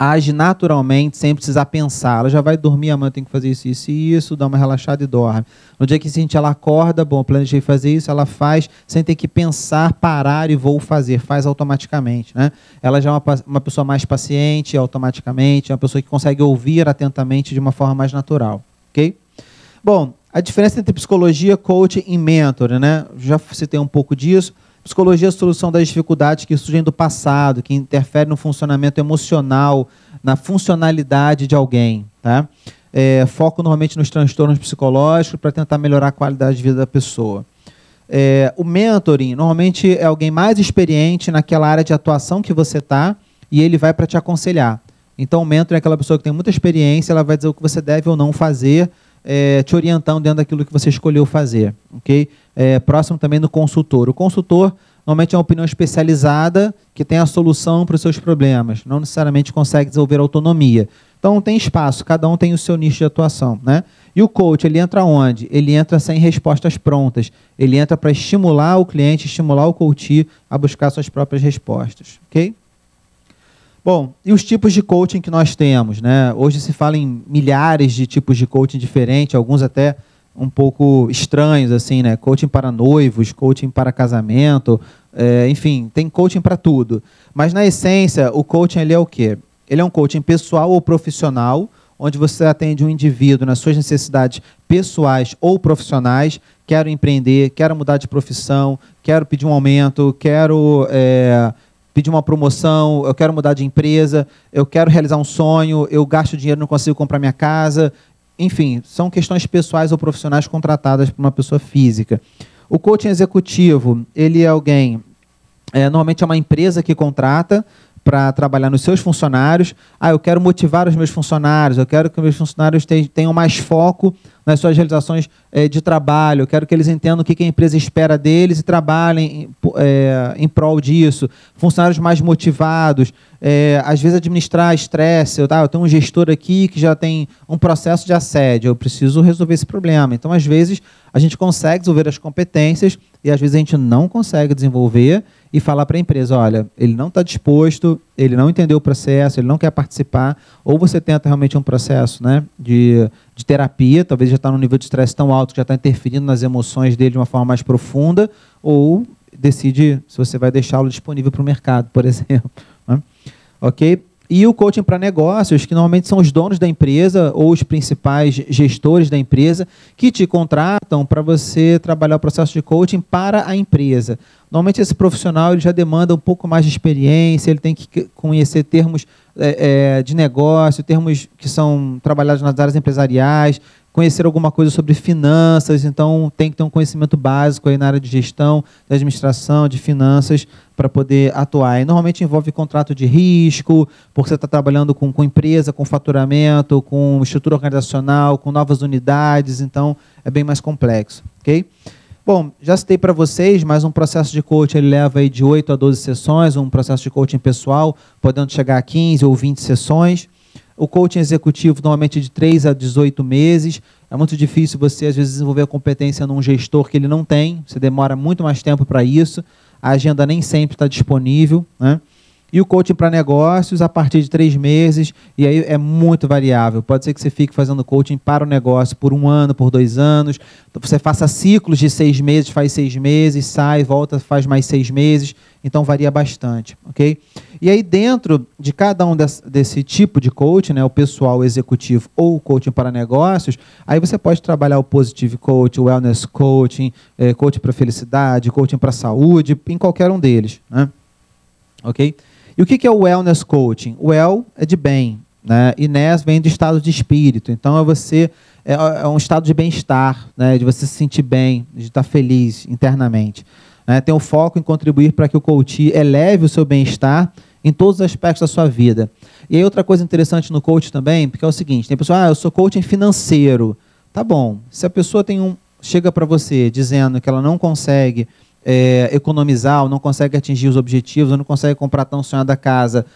age naturalmente, sem precisar pensar. Ela já vai dormir, amanhã tem que fazer isso, isso e isso, dá uma relaxada e dorme. No dia seguinte ela acorda, bom, planejei fazer isso, ela faz, sem ter que pensar, parar e vou fazer, faz automaticamente, né? Ela já é uma pessoa mais paciente, automaticamente, é uma pessoa que consegue ouvir atentamente de uma forma mais natural, ok? Bom, a diferença entre psicologia, coaching e mentor, né? Já citei um pouco disso. Psicologia é a solução das dificuldades que surgem do passado, que interferem no funcionamento emocional, na funcionalidade de alguém. Tá? Foco normalmente nos transtornos psicológicos para tentar melhorar a qualidade de vida da pessoa. O mentoring normalmente é alguém mais experiente naquela área de atuação que você está e ele vai para te aconselhar. Então o mentor é aquela pessoa que tem muita experiência, ela vai dizer o que você deve ou não fazer, te orientando dentro daquilo que você escolheu fazer. Okay? Próximo também do consultor. O consultor normalmente é uma opinião especializada que tem a solução para os seus problemas, não necessariamente consegue desenvolver autonomia. Então tem espaço, cada um tem o seu nicho de atuação, né? E o coach, ele entra onde? Ele entra sem respostas prontas. Ele entra para estimular o cliente, estimular o coach a buscar suas próprias respostas. Ok? Bom, e os tipos de coaching que nós temos, né? Hoje se fala em milhares de tipos de coaching diferentes, alguns até um pouco estranhos, assim, né? Coaching para noivos, coaching para casamento, enfim, tem coaching para tudo. Mas, na essência, o coaching ele é o quê? Ele é um coaching pessoal ou profissional, onde você atende um indivíduo nas suas necessidades pessoais ou profissionais. Quero empreender, quero mudar de profissão, quero pedir um aumento, quero pedir uma promoção, eu quero mudar de empresa, eu quero realizar um sonho, eu gasto dinheiro e não consigo comprar minha casa. Enfim, são questões pessoais ou profissionais contratadas por uma pessoa física. O coaching executivo, ele é alguém, normalmente é uma empresa que contrata para trabalhar nos seus funcionários. Eu quero motivar os meus funcionários, eu quero que os meus funcionários tenham mais foco nas suas realizações de trabalho, eu quero que eles entendam o que a empresa espera deles e trabalhem em prol disso. Funcionários mais motivados, às vezes administrar estresse. Eu tenho um gestor aqui que já tem um processo de assédio, eu preciso resolver esse problema. Então, às vezes, a gente consegue desenvolver as competências e, às vezes, a gente não consegue desenvolver e falar para a empresa, olha, ele não está disposto, ele não entendeu o processo, ele não quer participar, ou você tenta realmente um processo, né, de terapia, talvez já está num nível de estresse tão alto que já está interferindo nas emoções dele de uma forma mais profunda, ou decide se você vai deixá-lo disponível para o mercado, por exemplo. Né? Ok? E o coaching para negócios, que normalmente são os donos da empresa ou os principais gestores da empresa que te contratam para você trabalhar o processo de coaching para a empresa. Normalmente esse profissional ele já demanda um pouco mais de experiência, ele tem que conhecer termos de negócio, termos que são trabalhados nas áreas empresariais, conhecer alguma coisa sobre finanças, então tem que ter um conhecimento básico aí na área de gestão, de administração, de finanças, para poder atuar. E normalmente envolve contrato de risco, porque você está trabalhando com empresa, com faturamento, com estrutura organizacional, com novas unidades, então é bem mais complexo. Okay? Bom, já citei para vocês, mas um processo de coaching ele leva aí de 8 a 12 sessões, um processo de coaching pessoal, podendo chegar a 15 ou 20 sessões. O coaching executivo, normalmente de 3 a 18 meses. É muito difícil você, às vezes, desenvolver a competência num gestor que ele não tem. Você demora muito mais tempo para isso. A agenda nem sempre está disponível. Né? E o coaching para negócios a partir de 3 meses, e aí é muito variável. Pode ser que você fique fazendo coaching para o negócio por 1 ano, por 2 anos, você faça ciclos de 6 meses, faz 6 meses, sai, volta, faz mais 6 meses, então varia bastante, ok? E aí dentro de cada um desse tipo de coaching, né, o pessoal, o executivo ou o coaching para negócios, aí você pode trabalhar o positive coaching, o wellness coaching, coaching para felicidade, coaching para saúde, em qualquer um deles, né? Ok? E o que é o wellness coaching? Well é de bem, né? E ness vem do estado de espírito. Então é um estado de bem-estar, né? De você se sentir bem, de estar feliz internamente. Né? Tem o foco em contribuir para que o coach eleve o seu bem-estar em todos os aspectos da sua vida. E aí outra coisa interessante no coaching também, porque é o seguinte, tem pessoa, eu sou coaching financeiro. Tá bom, se a pessoa chega para você dizendo que ela não consegue economizar, ou não consegue atingir os objetivos, ou não consegue comprar tão sonhada casa,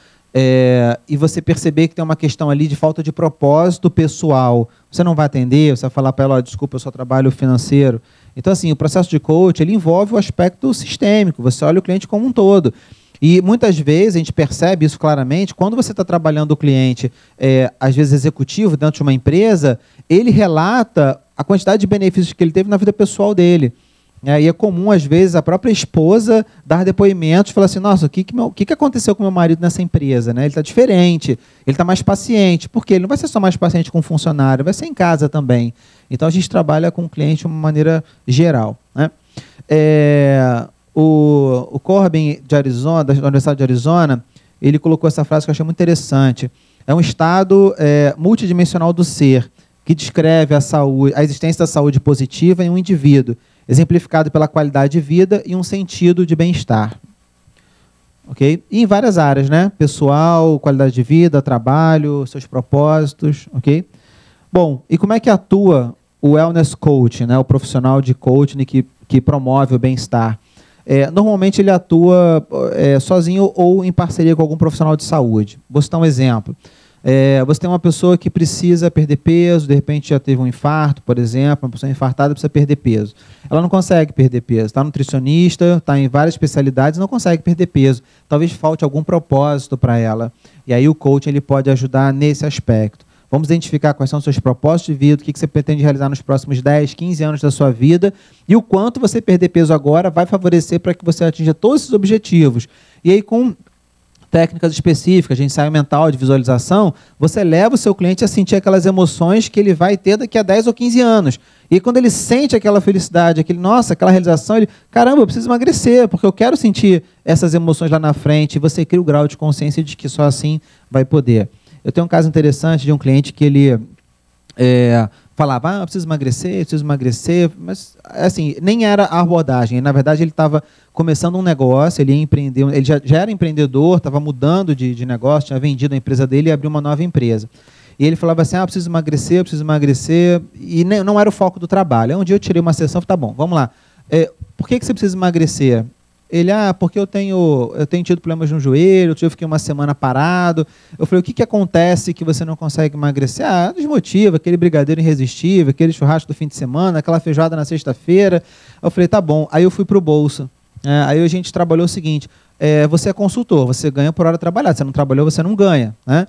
e você perceber que tem uma questão ali de falta de propósito pessoal, você não vai atender, você vai falar para ela, desculpa, eu só trabalho financeiro. Então, assim, o processo de coach, ele envolve o aspecto sistêmico, você olha o cliente como um todo. E muitas vezes a gente percebe isso claramente, quando você está trabalhando o cliente, às vezes executivo, dentro de uma empresa, ele relata a quantidade de benefícios que ele teve na vida pessoal dele. E é comum, às vezes, a própria esposa dar depoimentos e falar assim, nossa, o que aconteceu com meu marido nessa empresa? Né? Ele está diferente, ele está mais paciente. Por quê? Ele não vai ser só mais paciente com o funcionário, vai ser em casa também. Então, a gente trabalha com o cliente de uma maneira geral. Né? O Corbin, de Arizona, da Universidade de Arizona, ele colocou essa frase que eu achei muito interessante. É um estado multidimensional do ser, que descreve a existência da saúde positiva em um indivíduo, exemplificado pela qualidade de vida e um sentido de bem-estar. Ok? E em várias áreas, né? Pessoal, qualidade de vida, trabalho, seus propósitos. Ok? Bom, e como é que atua o wellness coach, né? O profissional de coaching que promove o bem-estar? Normalmente ele atua sozinho ou em parceria com algum profissional de saúde. Vou citar um exemplo. Você tem uma pessoa que precisa perder peso, de repente já teve um infarto, por exemplo, uma pessoa infartada precisa perder peso. Ela não consegue perder peso, está nutricionista, está em várias especialidades, não consegue perder peso. Talvez falte algum propósito para ela. E aí o coaching ele pode ajudar nesse aspecto. Vamos identificar quais são os seus propósitos de vida, o que você pretende realizar nos próximos 10, 15 anos da sua vida e o quanto você perder peso agora vai favorecer para que você atinja todos esses objetivos. E aí com técnicas específicas, de ensaio mental, de visualização, você leva o seu cliente a sentir aquelas emoções que ele vai ter daqui a 10 ou 15 anos. E quando ele sente aquela felicidade, aquela realização, ele, caramba, eu preciso emagrecer, porque eu quero sentir essas emoções lá na frente, e você cria o grau de consciência de que só assim vai poder. Eu tenho um caso interessante de um cliente que ele falava, eu preciso emagrecer, mas assim, nem era a abordagem. Na verdade, ele estava começando um negócio, ele ia empreender, ele já era empreendedor, estava mudando de negócio, tinha vendido a empresa dele e abriu uma nova empresa. E ele falava assim, eu preciso emagrecer, e não era o foco do trabalho. Aí um dia eu tirei uma sessão e falei, tá bom, vamos lá. Por que você precisa emagrecer? Ele, porque eu tenho tido problemas no joelho, eu fiquei uma semana parado. Eu falei, o que acontece que você não consegue emagrecer? Desmotiva, aquele brigadeiro irresistível, aquele churrasco do fim de semana, aquela feijoada na sexta-feira. Eu falei, tá bom. Aí eu fui para o bolso. Aí a gente trabalhou o seguinte, você é consultor, você ganha por hora trabalhada, você não trabalhou, você não ganha, né?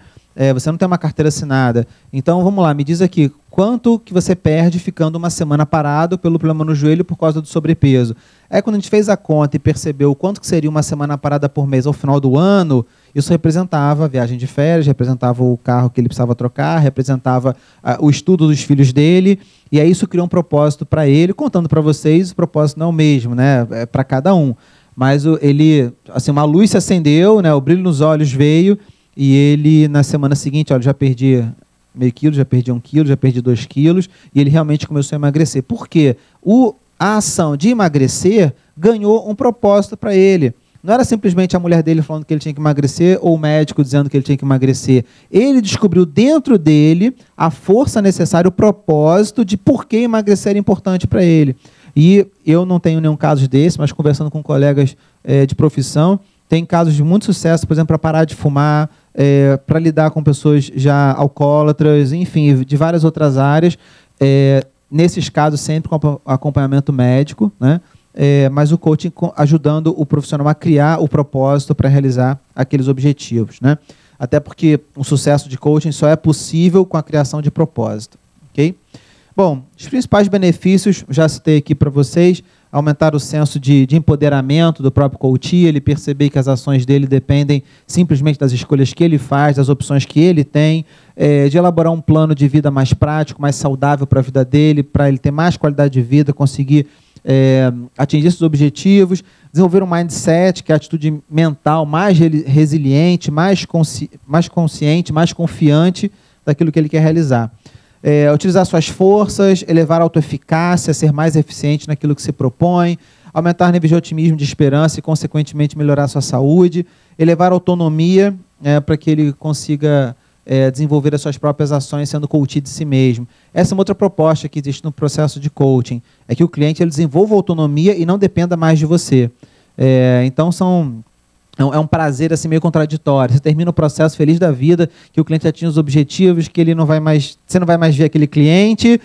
Você não tem uma carteira assinada. Então, vamos lá, me diz aqui, quanto que você perde ficando uma semana parado pelo problema no joelho por causa do sobrepeso? Quando a gente fez a conta e percebeu o quanto que seria uma semana parada por mês ao final do ano, isso representava a viagem de férias, representava o carro que ele precisava trocar, representava o estudo dos filhos dele, e aí isso criou um propósito para ele. Contando para vocês, o propósito não é o mesmo, né? É para cada um. Mas ele, assim, uma luz se acendeu, né? O brilho nos olhos veio, e ele, na semana seguinte, olha, já perdi meio quilo, já perdi 1 quilo, já perdi 2 quilos, e ele realmente começou a emagrecer. Por quê? A ação de emagrecer ganhou um propósito para ele. Não era simplesmente a mulher dele falando que ele tinha que emagrecer ou o médico dizendo que ele tinha que emagrecer. Ele descobriu dentro dele a força necessária, o propósito de por que emagrecer era importante para ele. E eu não tenho nenhum caso desse, mas conversando com colegas de profissão, tem casos de muito sucesso, por exemplo, para parar de fumar, para lidar com pessoas já alcoólatras, enfim, de várias outras áreas. Nesses casos, sempre com acompanhamento médico, né? mas o coaching ajudando o profissional a criar o propósito para realizar aqueles objetivos, né? Até porque o sucesso de coaching só é possível com a criação de propósito, ok? Bom, os principais benefícios, já citei aqui para vocês: aumentar o senso de empoderamento do próprio coach, ele perceber que as ações dele dependem simplesmente das escolhas que ele faz, das opções que ele tem, de elaborar um plano de vida mais prático, mais saudável para a vida dele, para ele ter mais qualidade de vida, conseguir atingir esses objetivos, desenvolver um mindset, que é a atitude mental mais resiliente, mais consciente, mais confiante daquilo que ele quer realizar. Utilizar suas forças, elevar a autoeficácia, ser mais eficiente naquilo que se propõe, aumentar níveis de otimismo, de esperança e, consequentemente, melhorar sua saúde, elevar a autonomia para que ele consiga desenvolver as suas próprias ações, sendo coach de si mesmo. Essa é uma outra proposta que existe no processo de coaching, é que o cliente ele desenvolva autonomia e não dependa mais de você. Então, é um prazer assim, meio contraditório. Você termina o processo feliz da vida, que o cliente atinge os objetivos, que ele não vai mais, você não vai mais ver aquele cliente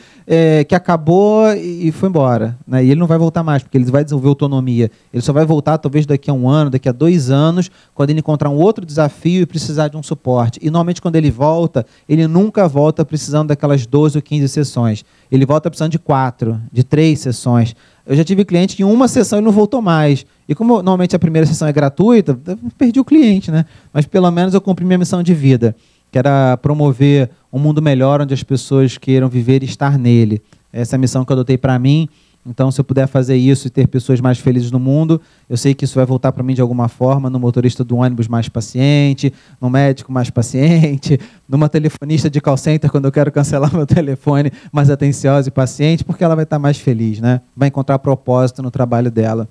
que acabou e foi embora, né? E ele não vai voltar mais, porque ele vai desenvolver autonomia. Ele só vai voltar talvez daqui a 1 ano, daqui a 2 anos, quando ele encontrar um outro desafio e precisar de um suporte. E normalmente quando ele volta, ele nunca volta precisando daquelas 12 ou 15 sessões. Ele volta precisando de 4, de 3 sessões. Eu já tive cliente que em uma sessão ele não voltou mais. E como normalmente a primeira sessão é gratuita, eu perdi o cliente, né? Mas pelo menos eu cumpri minha missão de vida, que era promover um mundo melhor onde as pessoas queiram viver e estar nele. Essa é a missão que eu adotei para mim. Então, se eu puder fazer isso e ter pessoas mais felizes no mundo, eu sei que isso vai voltar para mim de alguma forma, no motorista do ônibus mais paciente, no médico mais paciente, numa telefonista de call center quando eu quero cancelar meu telefone, mais atenciosa e paciente, porque ela vai estar mais feliz, né? Vai encontrar propósito no trabalho dela.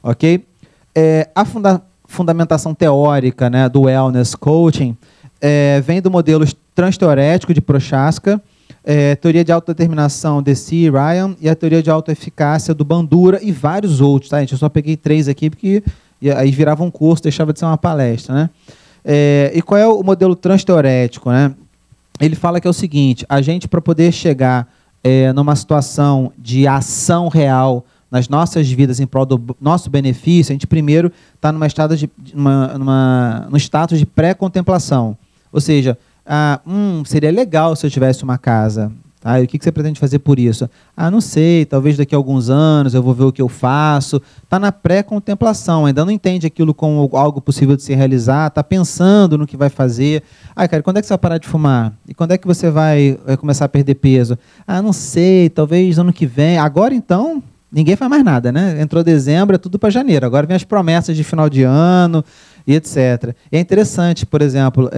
Ok? A fundamentação teórica, né, do Wellness Coaching vem do modelo transteorético de Prochaska, teoria de autodeterminação de C. Ryan e a teoria de autoeficácia do Bandura e vários outros, tá, gente? Eu só peguei 3 aqui porque aí virava um curso, deixava de ser uma palestra, né? E qual é o modelo transteorético, né? Ele fala que é o seguinte: a gente, para poder chegar numa situação de ação real nas nossas vidas em prol do nosso benefício, a gente primeiro está no status de pré-contemplação. Ou seja, seria legal se eu tivesse uma casa. Tá? E o que você pretende fazer por isso? Não sei, talvez daqui a alguns anos eu vou ver o que eu faço. Está na pré-contemplação, ainda não entende aquilo como algo possível de se realizar, está pensando no que vai fazer. Cara, quando é que você vai parar de fumar? E quando é que você vai começar a perder peso? Não sei, talvez ano que vem. Agora então, ninguém faz mais nada, né? Entrou dezembro, é tudo para janeiro. Agora vem as promessas de final de ano e etc. E é interessante, por exemplo,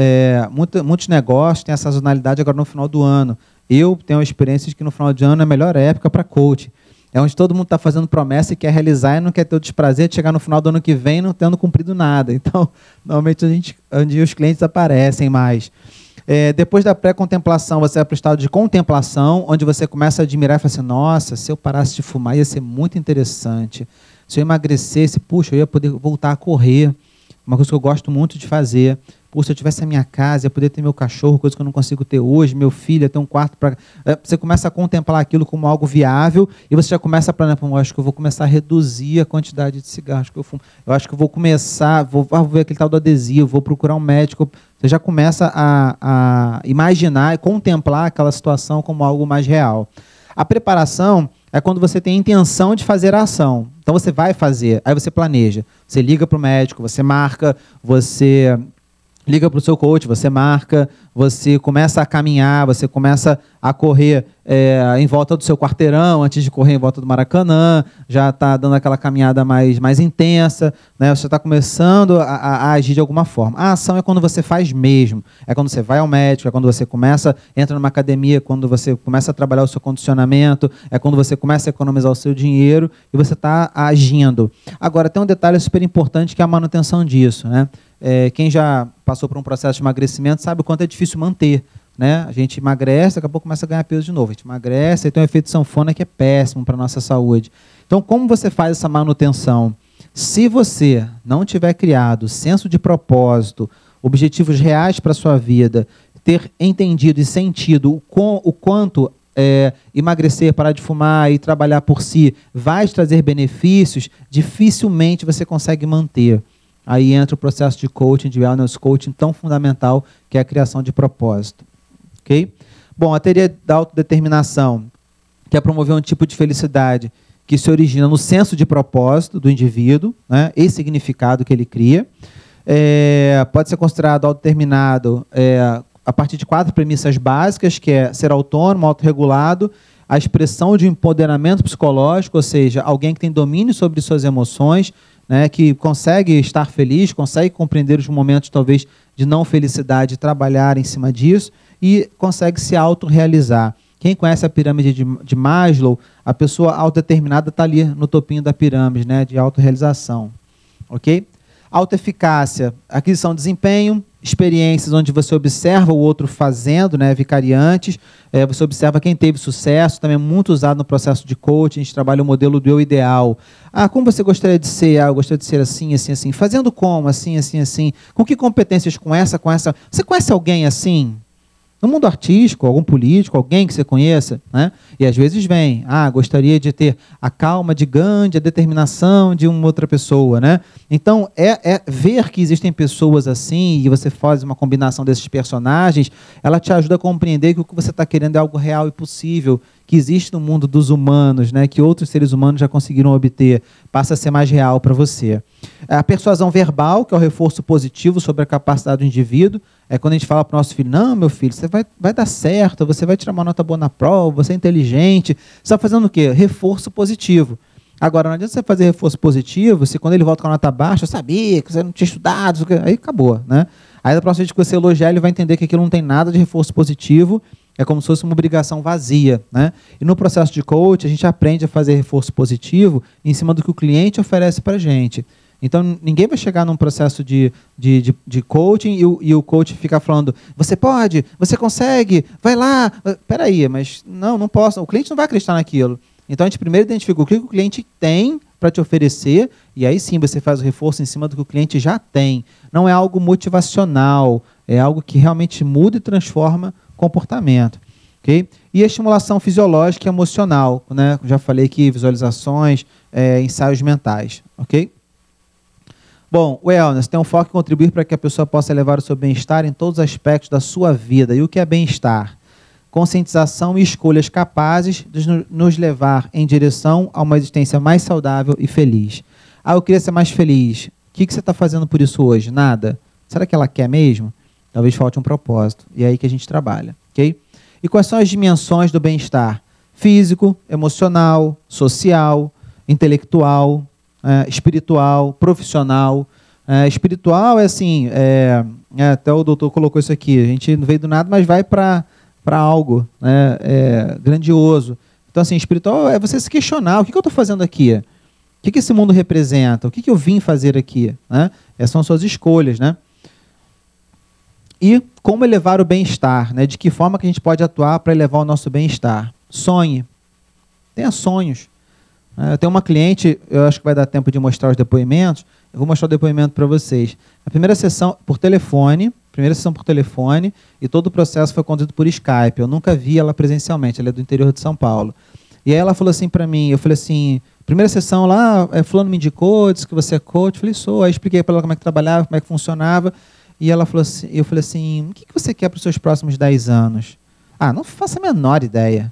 muitos negócios têm essa sazonalidade agora no final do ano. Eu tenho a experiência de que no final de ano é a melhor época para coach. É onde todo mundo está fazendo promessa e quer realizar e não quer ter o desprazer de chegar no final do ano que vem não tendo cumprido nada. Então, normalmente onde os clientes aparecem mais. Depois da pré-contemplação, você vai para o estado de contemplação, onde você começa a admirar e fala assim: nossa, se eu parasse de fumar ia ser muito interessante. Se eu emagrecesse, puxa, eu ia poder voltar a correr. Uma coisa que eu gosto muito de fazer. Se eu tivesse a minha casa, eu ia poder ter meu cachorro, coisa que eu não consigo ter hoje, meu filho ia ter um quarto para... Você começa a contemplar aquilo como algo viável e você já começa a planejar: eu acho que eu vou começar a reduzir a quantidade de cigarros que eu fumo. Eu acho que eu vou começar, vou ver aquele tal do adesivo, vou procurar um médico. Você já começa a imaginar e contemplar aquela situação como algo mais real. A preparação é quando você tem a intenção de fazer a ação. Então você vai fazer, aí você planeja. Você liga para o médico, você marca, você liga para o seu coach, você marca, você começa a caminhar, você começa a correr em volta do seu quarteirão, antes de correr em volta do Maracanã, já está dando aquela caminhada mais intensa, né? Você está começando a agir de alguma forma. A ação é quando você faz mesmo, é quando você vai ao médico, é quando você entra numa academia, quando você começa a trabalhar o seu condicionamento, é quando você começa a economizar o seu dinheiro e você está agindo. Agora, tem um detalhe super importante que é a manutenção disso, né? Quem já passou por um processo de emagrecimento sabe o quanto é difícil manter, né? A gente emagrece, daqui a pouco começa a ganhar peso de novo. A gente emagrece e tem um efeito sanfona que é péssimo para a nossa saúde. Então, como você faz essa manutenção? Se você não tiver criado senso de propósito, objetivos reais para a sua vida, ter entendido e sentido o quanto emagrecer, parar de fumar e trabalhar por si vai te trazer benefícios, dificilmente você consegue manter. Aí entra o processo de coaching, de wellness coaching, tão fundamental, que é a criação de propósito. Ok? Bom, a teoria da autodeterminação, que é promover um tipo de felicidade que se origina no senso de propósito do indivíduo, né, e significado que ele cria. Pode ser considerado autodeterminado a partir de 4 premissas básicas, que é ser autônomo, autorregulado, a expressão de empoderamento psicológico, ou seja, alguém que tem domínio sobre suas emoções, né, que consegue estar feliz, consegue compreender os momentos, talvez, de não felicidade e trabalhar em cima disso, e consegue se autorrealizar. Quem conhece a pirâmide de Maslow, a pessoa autodeterminada está ali no topinho da pirâmide, né, de autorrealização. Ok? Autoeficácia, aquisição de desempenho, experiências onde você observa o outro fazendo, né, vicariantes, você observa quem teve sucesso, também é muito usado no processo de coaching, a gente trabalha o modelo do eu ideal. Como você gostaria de ser? Eu gostaria de ser assim, assim, assim. Fazendo como? Assim, assim, assim. Com que competências? Com essa, com essa? Você conhece alguém assim? No mundo artístico, algum político, alguém que você conheça, né? E às vezes vem, gostaria de ter a calma de Gandhi, a determinação de uma outra pessoa, né? Então, ver que existem pessoas assim e você faz uma combinação desses personagens, ela te ajuda a compreender que o que você está querendo é algo real e possível, que existe no mundo dos humanos, né? Que outros seres humanos já conseguiram obter, passa a ser mais real para você. A persuasão verbal, que é o reforço positivo sobre a capacidade do indivíduo, é quando a gente fala para o nosso filho, não, meu filho, você vai dar certo, você vai tirar uma nota boa na prova, você é inteligente. Você está fazendo o quê? Reforço positivo. Agora, não adianta você fazer reforço positivo se quando ele volta com a nota baixa, eu sabia que você não tinha estudado, aí acabou, né? Aí da próxima vez que você elogiar, ele vai entender que aquilo não tem nada de reforço positivo, é como se fosse uma obrigação vazia, né? E no processo de coach, a gente aprende a fazer reforço positivo em cima do que o cliente oferece para a gente. Então, ninguém vai chegar num processo de coaching e o coach fica falando, você pode, você consegue, vai lá. Peraí, mas não posso. O cliente não vai acreditar naquilo. Então, a gente primeiro identifica o que o cliente tem para te oferecer e aí sim você faz o reforço em cima do que o cliente já tem. Não é algo motivacional, é algo que realmente muda e transforma comportamento. Okay? E a estimulação fisiológica e emocional, né? Já falei aqui, visualizações, ensaios mentais. Ok? Bom, o wellness tem um foco em contribuir para que a pessoa possa elevar o seu bem-estar em todos os aspectos da sua vida. E o que é bem-estar? Conscientização e escolhas capazes de nos levar em direção a uma existência mais saudável e feliz. Eu queria ser mais feliz. O que você está fazendo por isso hoje? Nada. Será que ela quer mesmo? Talvez falte um propósito. E é aí que a gente trabalha. Okay? E quais são as dimensões do bem-estar? Físico, emocional, social, intelectual, espiritual, profissional. Espiritual é assim, até o doutor colocou isso aqui, a gente não veio do nada, mas vai para algo, né, grandioso. Então, assim, espiritual é você se questionar, o que eu estou fazendo aqui? O que esse mundo representa? O que eu vim fazer aqui? Né? Essas são suas escolhas, né? E como elevar o bem-estar, né? De que forma que a gente pode atuar para elevar o nosso bem-estar? Sonhe. Tenha sonhos. Eu tenho uma cliente, eu acho que vai dar tempo de mostrar os depoimentos, eu vou mostrar o depoimento para vocês. A primeira sessão por telefone, e todo o processo foi conduzido por Skype. Eu nunca vi ela presencialmente, ela é do interior de São Paulo. E aí ela falou assim para mim, eu falei assim, primeira sessão lá, fulano me indicou, disse que você é coach, eu falei, sou. Aí expliquei para ela como é que trabalhava, como é que funcionava, e ela falou assim, eu falei assim, o que você quer para os seus próximos 10 anos? Não faço a menor ideia.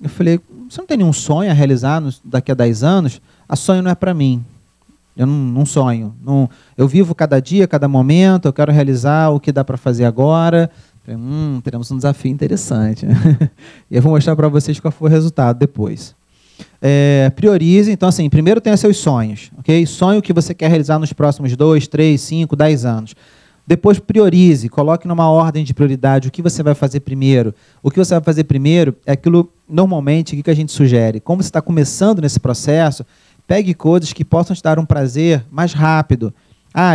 Eu falei, você não tem nenhum sonho a realizar daqui a 10 anos? A sonho não é para mim. Eu não sonho. Eu vivo cada dia, cada momento, eu quero realizar o que dá para fazer agora. Falei, teremos um desafio interessante. E eu vou mostrar para vocês qual foi o resultado depois. Priorize. Então, assim, primeiro tenha seus sonhos. Okay? Sonho que você quer realizar nos próximos 2, 3, 5, 10 anos. Depois priorize, coloque numa ordem de prioridade o que você vai fazer primeiro. O que você vai fazer primeiro é aquilo, normalmente, o que a gente sugere. Como você está começando nesse processo, pegue coisas que possam te dar um prazer mais rápido.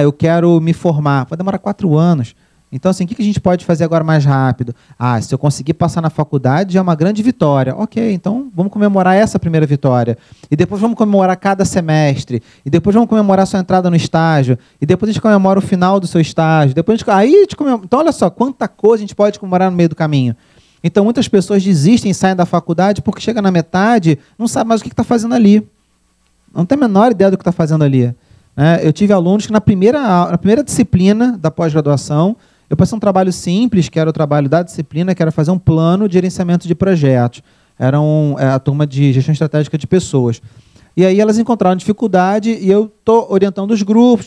Eu quero me formar. Vai demorar 4 anos. Então, assim, o que a gente pode fazer agora mais rápido? Se eu conseguir passar na faculdade, já é uma grande vitória. Ok, então vamos comemorar essa primeira vitória. E depois vamos comemorar cada semestre. E depois vamos comemorar sua entrada no estágio. E depois a gente comemora o final do seu estágio. Depois a gente comemora. Então, olha só, quanta coisa a gente pode comemorar no meio do caminho. Então, muitas pessoas desistem e saem da faculdade porque chega na metade, não sabe mais o que está fazendo ali. Não tem a menor ideia do que está fazendo ali. Eu tive alunos que na primeira disciplina da pós-graduação, eu passei um trabalho simples, que era o trabalho da disciplina, que era fazer um plano de gerenciamento de projetos. Era a turma de gestão estratégica de pessoas. E aí elas encontraram dificuldade e eu estou orientando os grupos,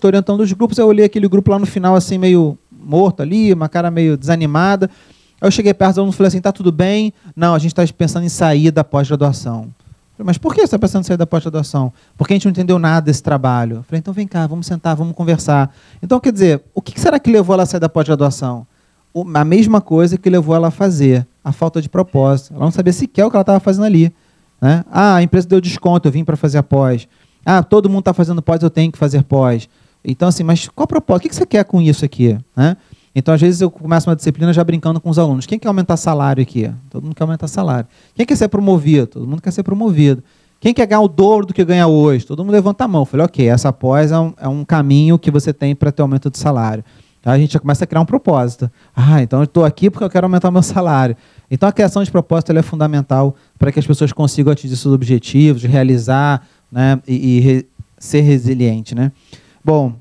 eu olhei aquele grupo lá no final assim meio morto ali, uma cara meio desanimada. Aí eu cheguei perto dos alunos e falei assim, tá tudo bem? Não, a gente está pensando em sair da pós-graduação. Mas por que você está pensando em sair da pós-graduação? Porque a gente não entendeu nada desse trabalho. Eu falei, então vem cá, vamos sentar, vamos conversar. Então, quer dizer, o que será que levou ela a sair da pós-graduação? A mesma coisa que levou ela a fazer, a falta de propósito. Ela não sabia sequer o que ela estava fazendo ali. A empresa deu desconto, eu vim para fazer a pós. Todo mundo está fazendo pós, eu tenho que fazer pós. Então, assim, mas qual o propósito? O que você quer com isso aqui? Então, às vezes, eu começo uma disciplina já brincando com os alunos. Quem quer aumentar salário aqui? Todo mundo quer aumentar salário. Quem quer ser promovido? Todo mundo quer ser promovido. Quem quer ganhar o dobro do que ganha hoje? Todo mundo levanta a mão. Eu falei, ok, essa pós é um caminho que você tem para ter aumento de salário. A gente já começa a criar um propósito. Então eu estou aqui porque eu quero aumentar o meu salário. Então a criação de propósito ela é fundamental para que as pessoas consigam atingir seus objetivos, realizar, e ser resiliente. Bom,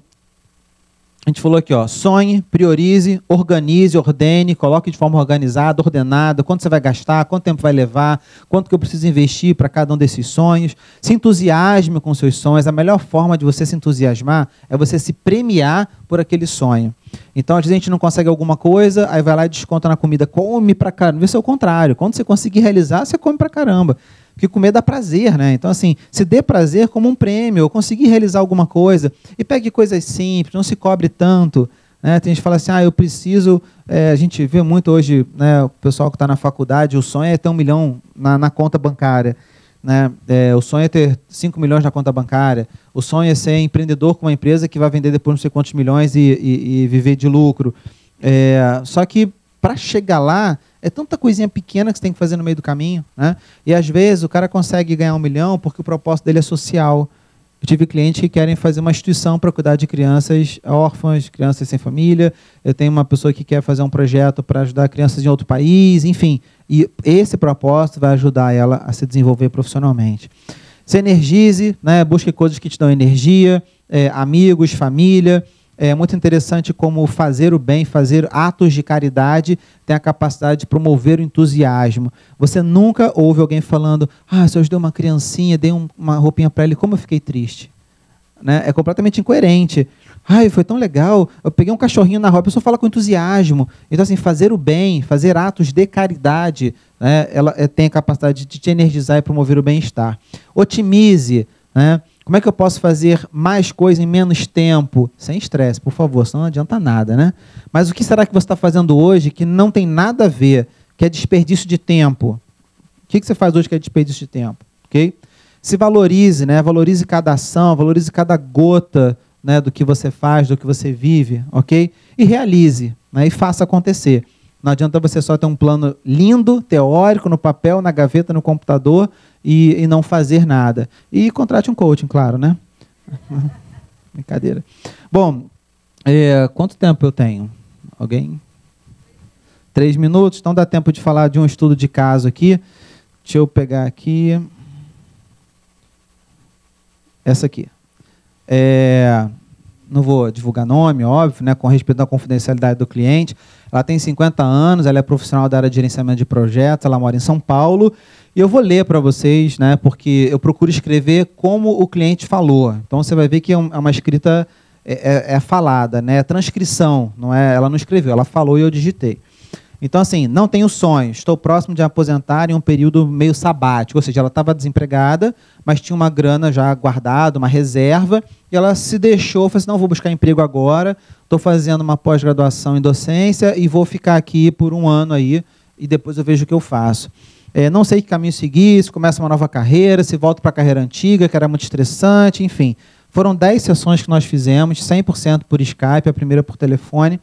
a gente falou aqui, sonhe, priorize, organize, ordene, coloque de forma organizada, ordenada, quanto você vai gastar, quanto tempo vai levar, quanto que eu preciso investir para cada um desses sonhos. Se entusiasme com seus sonhos. A melhor forma de você se entusiasmar é você se premiar por aquele sonho. Então, às vezes a gente não consegue alguma coisa, aí vai lá e desconta na comida, come pra caramba. Isso é o contrário. Quando você conseguir realizar, você come pra caramba. Porque comer dá prazer, Então, assim, se dê prazer como um prêmio, ou conseguir realizar alguma coisa, e pegue coisas simples, não se cobre tanto. Tem gente que fala assim, eu preciso... a gente vê muito hoje, o pessoal que está na faculdade, o sonho é ter 1 milhão na conta bancária. O sonho é ter 5 milhões na conta bancária. O sonho é ser empreendedor com uma empresa que vai vender depois não sei quantos milhões e viver de lucro. Só que, para chegar lá, é tanta coisinha pequena que você tem que fazer no meio do caminho. E, às vezes, o cara consegue ganhar 1 milhão porque o propósito dele é social. Eu tive clientes que querem fazer uma instituição para cuidar de crianças órfãs, crianças sem família. Eu tenho uma pessoa que quer fazer um projeto para ajudar crianças em outro país, enfim. E esse propósito vai ajudar ela a se desenvolver profissionalmente. Se energize, busque coisas que te dão energia, amigos, família. É muito interessante como fazer o bem, fazer atos de caridade tem a capacidade de promover o entusiasmo. Você nunca ouve alguém falando, se eu ajudei uma criancinha, dei uma roupinha para ele, como eu fiquei triste. É completamente incoerente. Foi tão legal, eu peguei um cachorrinho na rua, a pessoa fala com entusiasmo. Então, assim, fazer o bem, fazer atos de caridade, ela tem a capacidade de te energizar e promover o bem-estar. Otimize, Como é que eu posso fazer mais coisa em menos tempo? Sem estresse, por favor, senão não adianta nada, Mas o que será que você está fazendo hoje que não tem nada a ver, que é desperdício de tempo? O que você faz hoje que é desperdício de tempo? Okay? Se valorize, Valorize cada ação, valorize cada gota, do que você faz, do que você vive, ok? E realize, e faça acontecer. Não adianta você só ter um plano lindo, teórico, no papel, na gaveta, no computador, e não fazer nada. E contrate um coaching, claro, Brincadeira. Bom, quanto tempo eu tenho? Alguém? 3 minutos? Então dá tempo de falar de um estudo de caso aqui. Deixa eu pegar aqui. Essa aqui. Não vou divulgar nome, óbvio, com respeito à confidencialidade do cliente. Ela tem 50 anos, ela é profissional da área de gerenciamento de projetos, ela mora em São Paulo. E eu vou ler para vocês, porque eu procuro escrever como o cliente falou. Então, você vai ver que é uma escrita falada, é transcrição. Ela não escreveu, ela falou e eu digitei. Então, assim, não tenho sonho, estou próximo de aposentar em um período meio sabático. Ou seja, ela estava desempregada, mas tinha uma grana já guardada, uma reserva, e ela se deixou, falou assim, não, vou buscar emprego agora, estou fazendo uma pós-graduação em docência e vou ficar aqui por 1 ano aí, e depois eu vejo o que eu faço. Não sei que caminho seguir, se começa uma nova carreira, se volto para a carreira antiga, que era muito estressante, enfim. Foram 10 sessões que nós fizemos, 100% por Skype, a primeira por telefone,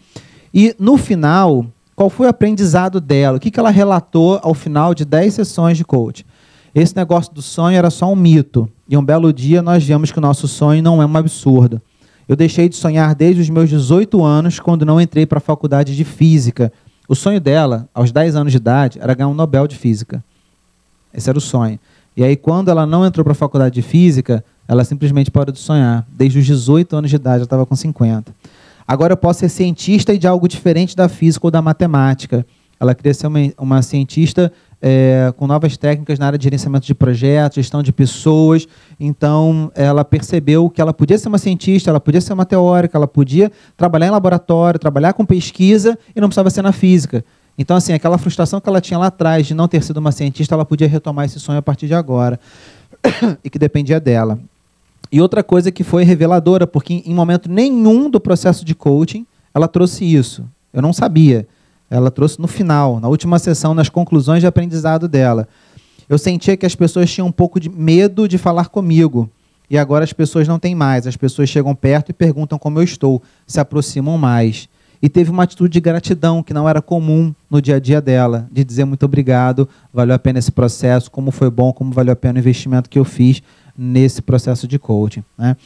e no final... Qual foi o aprendizado dela? O que ela relatou ao final de 10 sessões de coaching? Esse negócio do sonho era só um mito. E um belo dia nós vimos que o nosso sonho não é um absurdo. Eu deixei de sonhar desde os meus 18 anos, quando não entrei para a faculdade de física. O sonho dela, aos 10 anos de idade, era ganhar um Nobel de Física. Esse era o sonho. E aí, quando ela não entrou para a faculdade de Física, ela simplesmente parou de sonhar. Desde os 18 anos de idade, ela estava com 50. Agora eu posso ser cientista e de algo diferente da física ou da matemática. Ela queria ser uma cientista com novas técnicas na área de gerenciamento de projetos, gestão de pessoas. Então, ela percebeu que ela podia ser uma cientista, ela podia ser uma teórica, ela podia trabalhar em laboratório, trabalhar com pesquisa e não precisava ser na física. Então, assim, aquela frustração que ela tinha lá atrás de não ter sido uma cientista, ela podia retomar esse sonho a partir de agora. E que dependia dela. E outra coisa que foi reveladora, porque em momento nenhum do processo de coaching, ela trouxe isso. Eu não sabia. Ela trouxe no final, na última sessão, nas conclusões de aprendizado dela. Eu sentia que as pessoas tinham um pouco de medo de falar comigo. E agora as pessoas não têm mais. As pessoas chegam perto e perguntam como eu estou, se aproximam mais. E teve uma atitude de gratidão, que não era comum no dia a dia dela, de dizer muito obrigado, valeu a pena esse processo, como foi bom, como valeu a pena o investimento que eu fiz nesse processo de coaching, né?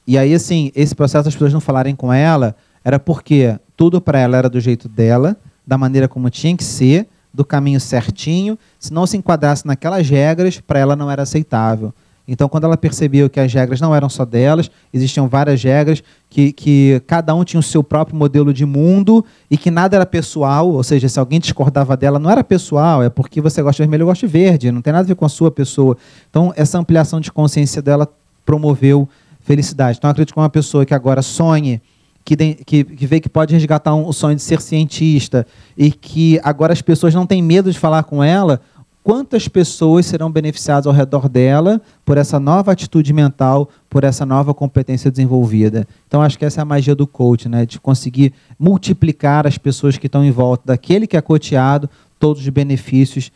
E aí, assim, esse processo, as pessoas não falarem com ela, era porque tudo para ela era do jeito dela, da maneira como tinha que ser, do caminho certinho. Se não se enquadrasse naquelas regras, para ela não era aceitável. Então, quando ela percebeu que as regras não eram só delas, existiam várias regras, que cada um tinha o seu próprio modelo de mundo e que nada era pessoal, ou seja, se alguém discordava dela, não era pessoal, é porque você gosta de vermelho, eu gosto de verde, não tem nada a ver com a sua pessoa. Então, essa ampliação de consciência dela promoveu felicidade. Então, eu acredito que uma pessoa que agora sonhe, que vê que pode resgatar o sonho de ser cientista e que agora as pessoas não têm medo de falar com ela, quantas pessoas serão beneficiadas ao redor dela por essa nova atitude mental, por essa nova competência desenvolvida. Então, acho que essa é a magia do coach, né? De conseguir multiplicar as pessoas que estão em volta daquele que é coachado, todos os benefícios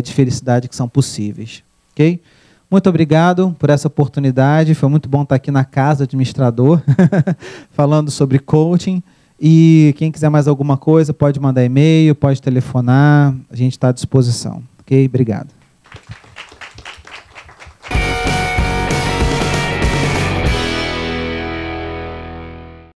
de felicidade que são possíveis. Ok? Muito obrigado por essa oportunidade. Foi muito bom estar aqui na casa do administrador, falando sobre coaching. E quem quiser mais alguma coisa, pode mandar e-mail, pode telefonar. A gente está à disposição. Ok? Obrigado.